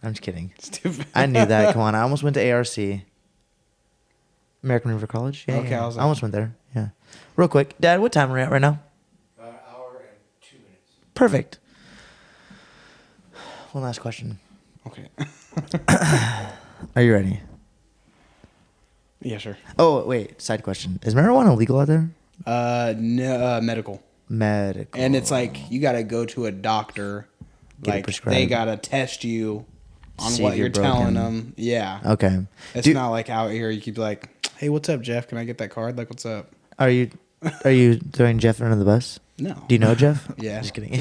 I'm just kidding. Stupid. I knew that. Come on, I almost went to ARC, American River College. Yeah, Okay, yeah. I was I like- almost went there. Yeah. Real quick, Dad, what time are we at right now? About an hour and 2 minutes. Perfect. One last question. Okay. Are you ready? Yeah, sure. Oh wait, side question: is marijuana legal out there? No, medical. Medical. And it's like you got to go to a doctor. Get it Like prescribed. they got to test you on See what if you're you're telling broken. them. Yeah. Okay. It's Dude, not like out here you keep like, "Hey, what's up, Jeff? Can I get that card? Like, what's up?" Are you throwing Jeff under the bus? No. Do you know Jeff? Yeah. Just kidding.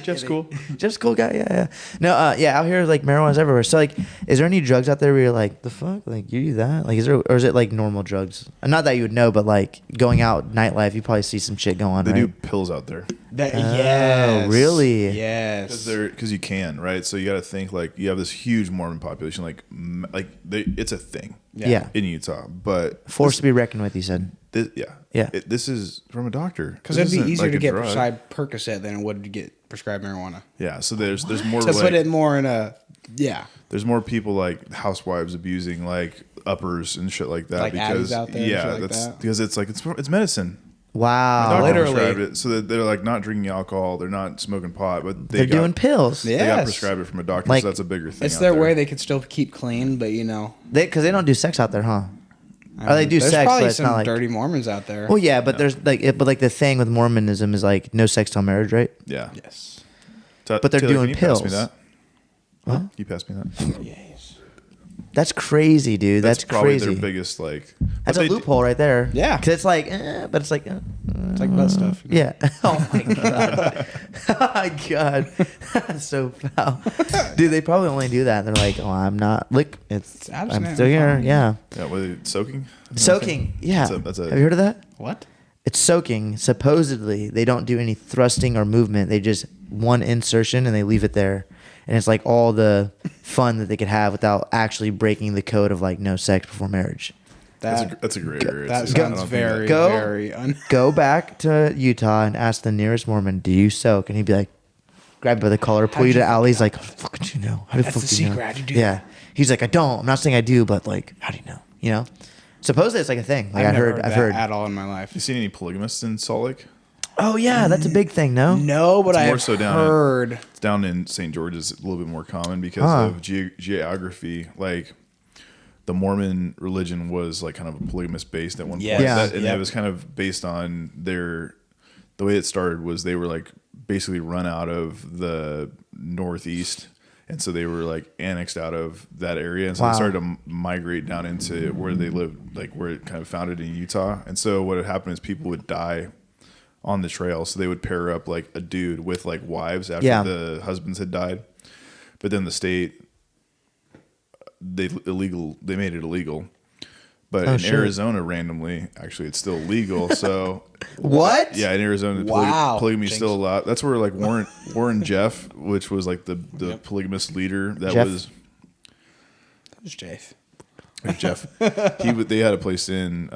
Jeff's cool. Jeff's a cool guy. Yeah, yeah. No, yeah. Out here, like marijuana's everywhere. So, like, is there any drugs out there where you're like, the fuck, like you do that? Like, is there, or is it like normal drugs? Not that you would know, but like going out nightlife, you probably see some shit going on. They right? do pills out there Yes. really? Yes. because you can, right? So you got to think like you have this huge Mormon population, it's a thing Yeah. in Utah, but Forced to be reckoned with. You said. Yeah. This is from a doctor. Because This it'd be isn't easier like to a get drug. prescribed Percocet than it would to get prescribed marijuana. Yeah, so there's more To put like it more in a there's more people like housewives abusing like uppers and shit like that Like because Addies out there and yeah, shit like that's that? because it's like it's medicine. Wow. Doctor Literally. prescribed it, so that they're like not drinking alcohol, they're not smoking pot, but They're doing pills. Yeah. They got Yes. prescribed it from a doctor, Like, so that's a bigger thing. It's out their there. way they could still keep clean, but you know. Because they don't do sex out there, huh? I Or they mean, do there's sex, probably but it's some not like. dirty Mormons out there. Well, yeah, but there's like, but like the thing with Mormonism is like no sex till marriage, right? Yeah. Yes. But they're Taylor, doing can you pass me pills. that? What? Can you pass me that? Yes. That's crazy, dude. That's probably crazy. their biggest like. That's but a they- loophole right there. Yeah. Because it's like, but it's like, It's like butt stuff. you know? yeah. Oh my god. Oh my god. That's so foul. Dude, they probably only do that. They're like, oh, I'm not. Look, I'm abstinent, still I'm here. fine. Yeah. Yeah, what is it, soaking? Soaking. Yeah. That's a- Have you heard of that? What? It's soaking. Supposedly, they don't do any thrusting or movement. They just one insertion and they leave it there. And it's like all the fun that they could have without actually breaking the code of like no sex before marriage. That's a great area. That too. I don't sounds think very, Go. very. Go back to Utah and ask the nearest Mormon, do you soak? And he'd be like, grab you by the collar, pull How'd you to you alley. He's like, how the fuck did you know? How the That's fuck the do you know? secret. How'd you do Yeah. that? He's like, I don't. I'm not saying I do, but like, how do you know? You know? Supposedly it's like a thing. Like I've never I've that heard. at all in my life. You seen any polygamists in Salt Lake? Oh yeah, that's a big thing, no? No, but It's I more have so down heard. It's down in St. George is a little bit more common because Huh. of geography. Like the Mormon religion was like kind of a polygamous based at one Yes. point. Yeah. And Yep. it was kind of based on the way it started was they were like basically run out of the Northeast. And so they were like annexed out of that area. And so Wow. they started to migrate down into where they lived, like where it kind of founded in Utah. And so what had happened is people would die on the trail. So they would pair up like a dude with like wives after Yeah. the husbands had died. But then the state, they made it illegal. But Oh, in shit. Arizona, randomly, actually, it's still legal. So What? yeah, in Arizona, Wow. polygamy is Jinx. still allowed. That's where like Warren Jeff, which was like the polygamist leader, that Jeff? was Who's Jafe? Jeff. They had a place in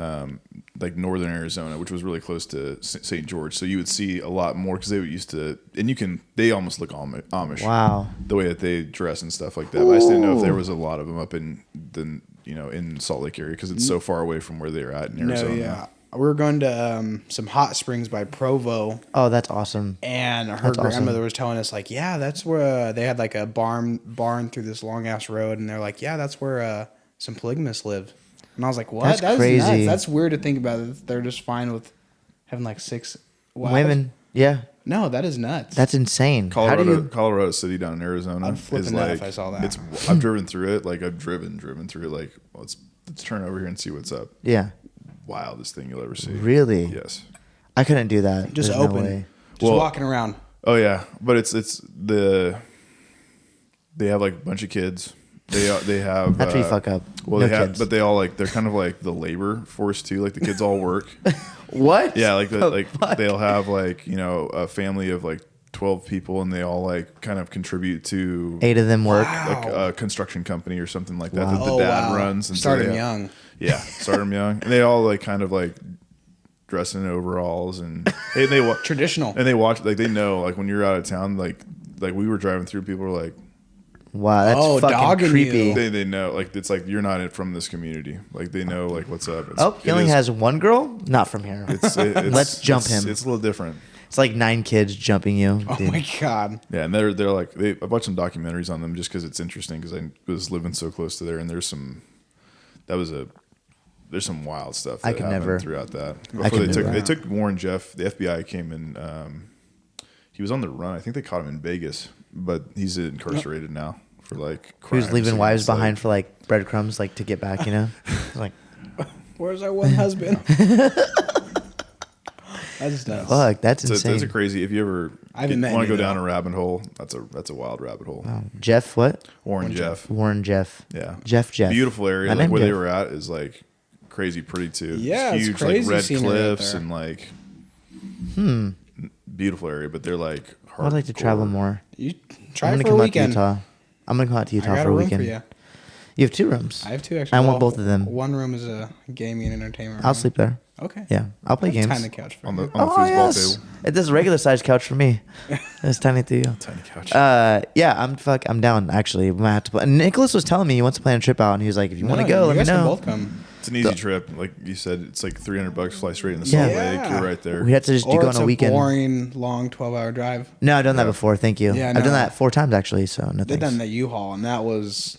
like northern Arizona, which was really close to St. George. So you would see a lot more because they used to, and they almost look Amish. Wow. The way that they dress and stuff like that. But I just didn't know if there was a lot of them up in in Salt Lake area because it's so far away from where they're at in Arizona. No, yeah. We were going to some hot springs by Provo, Oh, that's awesome. and her That's awesome. grandmother was telling us like, yeah, that's where they had like a barn through this long ass road, and they're like, yeah, that's where some polygamists live. And I was like, what? That's That is crazy. nuts. That's weird to think about. That they're just fine with having like 6 wives. Women. Yeah. No, that is nuts. That's insane. How do Colorado City down in Arizona I'd flip is a nut like if I saw that. I've driven through it. Like I've driven through it. Like let's turn over here and see what's up. Yeah. Wildest thing you'll ever see. Really? Yes. I couldn't do that. just There's no open, way. just Well- walking around. Oh yeah, but they have like a bunch of kids. They have That's where you fuck up. Well, No they have, kids. but they all like they're kind of like the labor force too. Like the kids all work. What? Yeah, like The fuck? they'll have like a family of like 12 people, and they all like kind of contribute to 8 of them work. like a construction company or something like that Wow. that the Oh, dad wow. runs. And Start so them they- young. Yeah, start them young, and they all like kind of like dress in overalls and they Traditional. and they watch like they know like when you're out of town like we were driving through, people were like Wow, that's Oh, fucking dogging creepy. you. they know like it's like you're not from this community, like they know like what's up. Oh, he only has one girl? Not from here. Let's jump him. It's a little different. It's like 9 kids jumping you. Oh dude. my god. Yeah, and they're like I watched some documentaries on them just because it's interesting because I was living so close to there, and there's some wild stuff that I could happened never. throughout that. I Before could they never. took Warren Jeff, the FBI came in. He was on the run. I think they caught him in Vegas, but he's incarcerated now for like Who's crimes leaving wives against, like- behind for like breadcrumbs, like to get back, you know? Like, Where's our one husband? That's nuts. fuck, that's It's insane. a crazy. If you ever I haven't met want to any go of down them. a rabbit hole, that's a wild rabbit hole. Jeff, what? Warren Jeff. Warren Jeff. Yeah. Jeff. Beautiful area. I Like named where they Jeff. were at is like crazy pretty too. Yeah, it's huge crazy like red scenery out cliffs there. and like beautiful area, but they're like hard. I'd like to travel more. You I'm try gonna for a come out to weekend. Utah. I'm gonna come out to I Utah got for a a room weekend. for you. You have 2 rooms. I have 2 actually. I want both of them. One room is a gaming and entertainment room. I'll sleep there. Okay. Yeah, I'll play games. Tiny couch for On the you. foosball table. This is a regular sized couch for me. It's tiny to you. Tiny couch. Yeah, I'm down actually. We might have to play. Nicholas was telling me he wants to plan a trip out, and he was like, "If you want to go, you let me guys can know." both come. It's an easy trip. Like you said, it's like $300 fly straight in the Yeah. Salt Lake. Yeah. You're right there. We had to just Or go it's on a weekend. boring, long 12-hour drive. No, I've done that before. Thank you. Yeah, I've done no. that 4 times actually. So no They thanks. done the U-Haul, and that was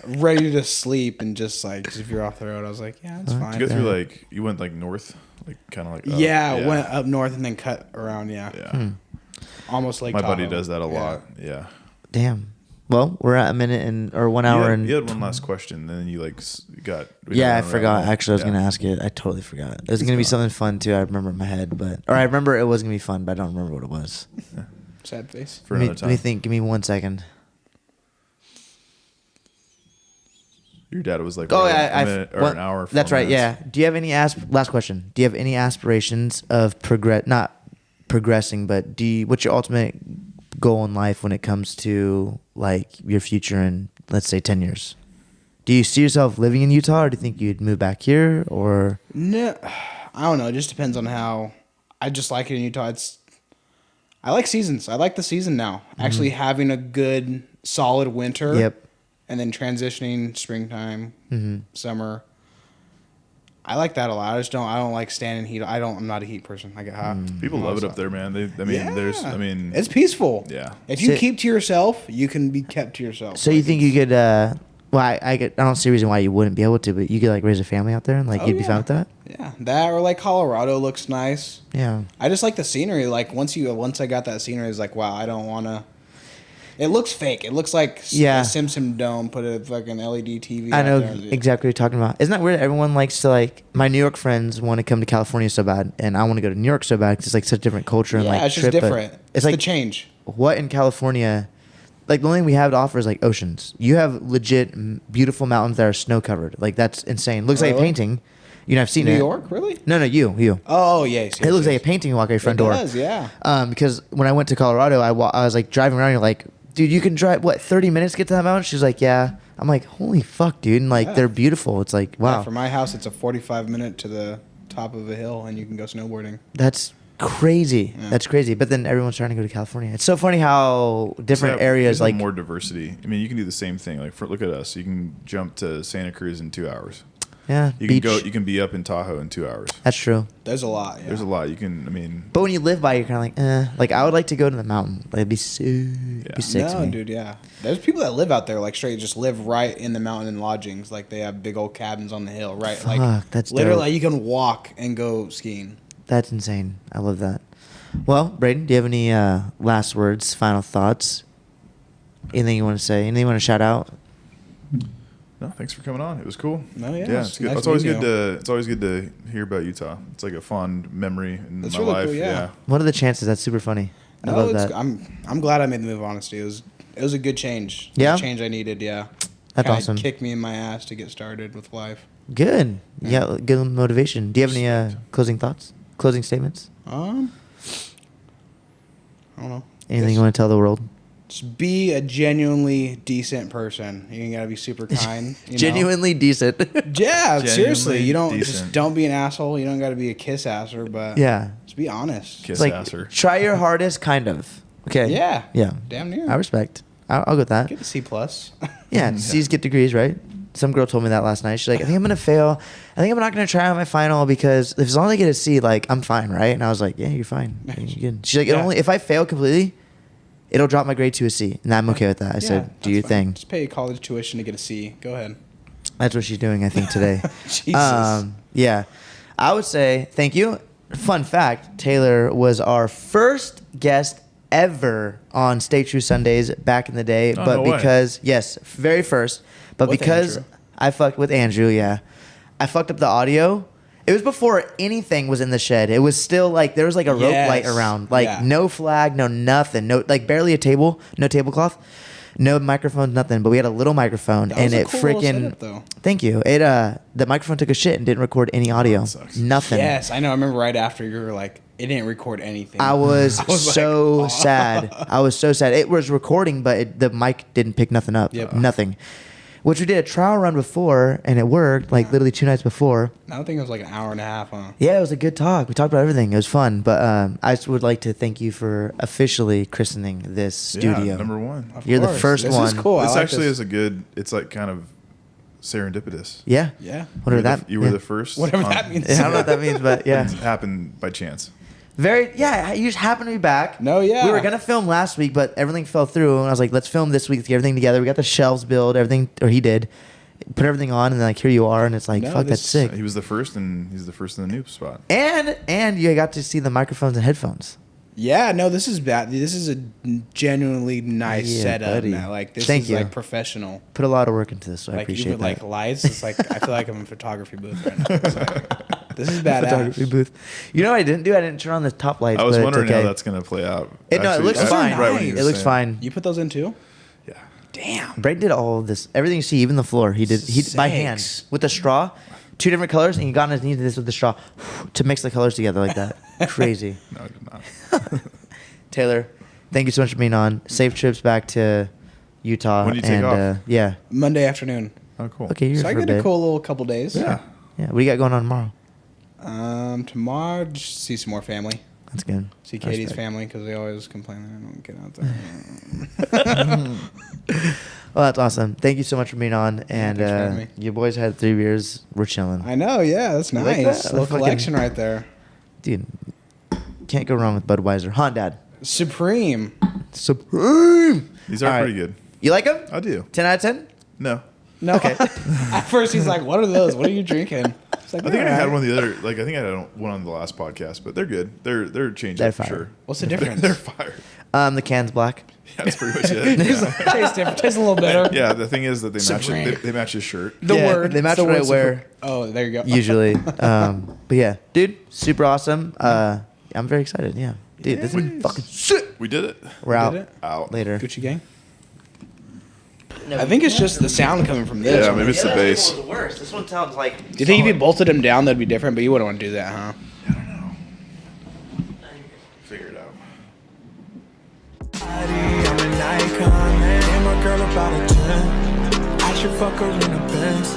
ready to sleep, and just like, if you're off the road, I was like, yeah, it's fine. Did you go through like, you went like north? Like kind of like up? Yeah, went up north and then cut around, Yeah. almost like My buddy Tahoe. does that a Yeah. lot. Yeah. Damn. Well, we're at a minute or 1 hour and. You had one last question, then you like got. Yeah, I forgot. Actually, I was Yeah. gonna ask it. I totally forgot. It was gonna be something fun too. I remember in my head, or I remember it was gonna be fun, but I don't remember what it was. Sad face. For Let me, another time. let me think. Give me 1 second. Your dad was like, Oh a yeah, minute or well, an hour. That's 4 right. minutes. Yeah. Do you have any last question? Do you have any aspirations of not progressing, but what's your ultimate goal in life when it comes to like your future in, let's say, 10 years? Do you see yourself living in Utah, or do you think you'd move back here, or? No, I don't know. It just depends on how. I just like it in Utah. I like seasons. I like the season now. Actually having a good, solid winter. Yep. And then transitioning springtime, summer. I like that a lot. I don't like standing heat. I'm not a heat person. I get hot. People love it up there, man. It's peaceful. Yeah. If you So- keep to yourself, you can be kept to yourself. So you think you could? Well, I don't see a reason why you wouldn't be able to, but you could like raise a family out there, and like Oh, you'd be yeah. fine with that. Yeah, that or like Colorado looks nice. Yeah. I just like the scenery. Like once I got that scenery, it's like, wow, I don't want to. It looks fake. It looks like Yeah. a Simpson dome. Put a fucking LED TV. I out know there. exactly what you're talking about. Isn't that weird? Everyone likes to like. My New York friends want to come to California so bad, and I want to go to New York so bad because it's like such a different culture and Yeah, like it's just trip. but different. It's the like change. what in California? Like the only thing we have to offer is like oceans. You have legit beautiful mountains that are snow covered. Like that's insane. Looks like a Really? painting. You know, I've seen New it. York, really? No, you. Oh, yes. It looks like a painting. You walk out your front It door. does, yeah. Because when I went to Colorado, I was like driving around. You're like, dude, you can drive 30 minutes to get to that mountain? She's like, yeah. I'm like, holy fuck, dude. And like, Yeah. they're beautiful. It's like, wow, Yeah, from my house, it's a 45-minute to the top of a hill, and you can go snowboarding. that's crazy. Yeah. That's crazy. But then everyone's trying to go to California. It's so funny how different Yeah, areas there's like. more diversity. I mean, you can do the same thing. Like, look at us. You can jump to Santa Cruz in 2 hours. Yeah, You beach. can go. You can be up in Tahoe in 2 hours. That's true. There's a lot, yeah. There's a lot. You can. I mean, But when you live by, you're kind of like, Like I would like to go to the mountain. Like, it'd be so. It'd be sick to No, me. dude, yeah. There's people that live out there, like straight, just live right in the mountain in lodgings. Like they have big old cabins on the hill, right? Like Fuck, that's literally, dope. like, you can walk and go skiing. That's insane. I love that. Well, Braden, do you have any last words, final thoughts? Anything you want to say? Anything you want to shout out? no. Thanks for coming on. It was cool. No, yeah, Yeah, it's it's good. nice It's always meeting good to. It's always good to hear about Utah. It's like a fond memory in That's my really life. cool, yeah. What are the chances? That's super funny. I No, love it's, that. I'm glad I made the move. Honestly, it was a good change. It was Yeah? a change I needed. Yeah, That's Kinda awesome. Kicked me in my ass to get started with life. Good. Yeah. Yeah, good motivation. Do you have any closing thoughts? Closing statements? I don't know. Anything you want to tell the world? Just be a genuinely decent person. You ain't gotta be super kind. You know? Genuinely decent. Yeah, seriously. You don't decent. just don't be an asshole. You don't gotta be a kiss asser, but Yeah. just be honest. Kiss It's like, asser. try your hardest, kind of. Okay. Yeah. Yeah. Damn near. I respect. I'll go with that. Get a C plus. Yeah, C's get degrees, right? Some girl told me that last night. She's like, I think I'm gonna fail. I think I'm not gonna try on my final because if as long as I get a C, like I'm fine, right? And I was like, yeah, you're fine. You're good. She's like, Yeah. only if I fail completely, it'll drop my grade to a C, and I'm okay with that. I said, do that's your fine. thing. Just pay college tuition to get a C. Go ahead. That's what she's doing, I think, today. Jesus. Yeah, I would say thank you. Fun fact: Taylor was our first guest ever on Stay True Sundays back in the day, Oh, but no way. because yes, very first, but With because Andrew. I fucked with Andrew, yeah, I fucked up the audio. It was before anything was in the shed. It was still like there was like a rope Yes. light around, like Yeah. no flag, no nothing, no like barely a table, no tablecloth. No microphones, nothing. But we had a little microphone, That and was a it cool little freaking. setup, though. Thank you. It the microphone took a shit and didn't record any audio. That sucks. Nothing. Yes, I know. I remember right after you were like, it didn't record anything. I was, was like, so "Aw." sad. I was so sad. It was recording, but the mic didn't pick nothing up. Yep. Nothing. which we did a trial run before, and it worked, like literally 2 nights before. I don't think it was like an hour and a half, huh? Yeah, it was a good talk. We talked about everything. It was fun. But I just would like to thank you for officially christening this studio. Yeah, number one. Of You're the course. first this one. Is cool. This I like actually this. is a good. It's like kind of serendipitous. Yeah. Yeah. Whatever that. You were yeah. the first. Whatever on- that means. Yeah, I don't know what that means, but yeah. It happened by chance. Yeah, you just happened to be back. No, yeah. We were going to film last week, but everything fell through. And I was like, let's film this week to get everything together. We got the shelves built, everything, or he did. Put everything on, and then like, here you are. And it's like, No, fuck, that's this- sick. He was the first, and he's the first in the new spot. And you got to see the microphones and headphones. Yeah, no, this is bad. This is a genuinely nice Yeah, setup, buddy. man. Like this Thank is you. like professional. Put a lot of work into this, so I Like appreciate even that. like lights. It's like I feel like I'm in a photography booth right now. It's like, this is badass. Photography booth. You know what I didn't do? I didn't turn on the top lights. I was but wondering it's okay. how that's gonna play out. No, it looks Those are fine. nice. It looks fine. You put those in too? Yeah. Damn. Brayden did all of this. Everything you see, even the floor, he did by hand Sakes. with a straw, 2 different colors, and he got on his knees and did this with the straw to mix the colors together like that. Crazy. No, I did not. Taylor, thank you so much for being on. Safe trips back to Utah. When do you take off? Yeah. Monday afternoon. Oh, cool. Okay, you're So I for a get a bit. cool little couple days. Yeah. Yeah. What do you got going on tomorrow? Tomorrow, just see some more family. That's good. See I Katie's respect. family because they always complain that I don't get out there. Well, that's awesome. Thank you so much for being on. And thanks for having me. you boys had 3 beers. We're chilling. I know, yeah, that's You nice. like that? Little Fucking- collection right there. Dude, can't go wrong with Budweiser. Huh, Dad? Supreme. Supreme. These are All right. pretty good. You like them? I do. 10 out of 10? No. No. Okay. At first, he's like, "What are those? What are you drinking?" It's like, I think I "Alright." had one the other. Like I think I had one on the last podcast, but they're good. They're changing They're for fire. sure. What's the difference? They're fire. The can's black. Yeah, that's pretty much it. Yeah. Tastes different. Tastes a little better. Yeah, the thing is that they match Supreme. it. They match his shirt. The Yeah, word. they match the what I word wear. Supreme. Oh, there you go. Usually. But yeah, dude, super awesome. I'm very excited. Yeah. Dude, this is Yes. fucking sick. We did it. We're out did it? Out. later. Gucci gang. I think it's just the sound coming from this. Yeah, one. maybe it's the bass. This one This one sounds like. Do you think if you bolted them down, that'd be different? But you wouldn't want to do that, huh? Figure it out. I'm an icon, and my girl about a 10. I should fuck her in a Benz.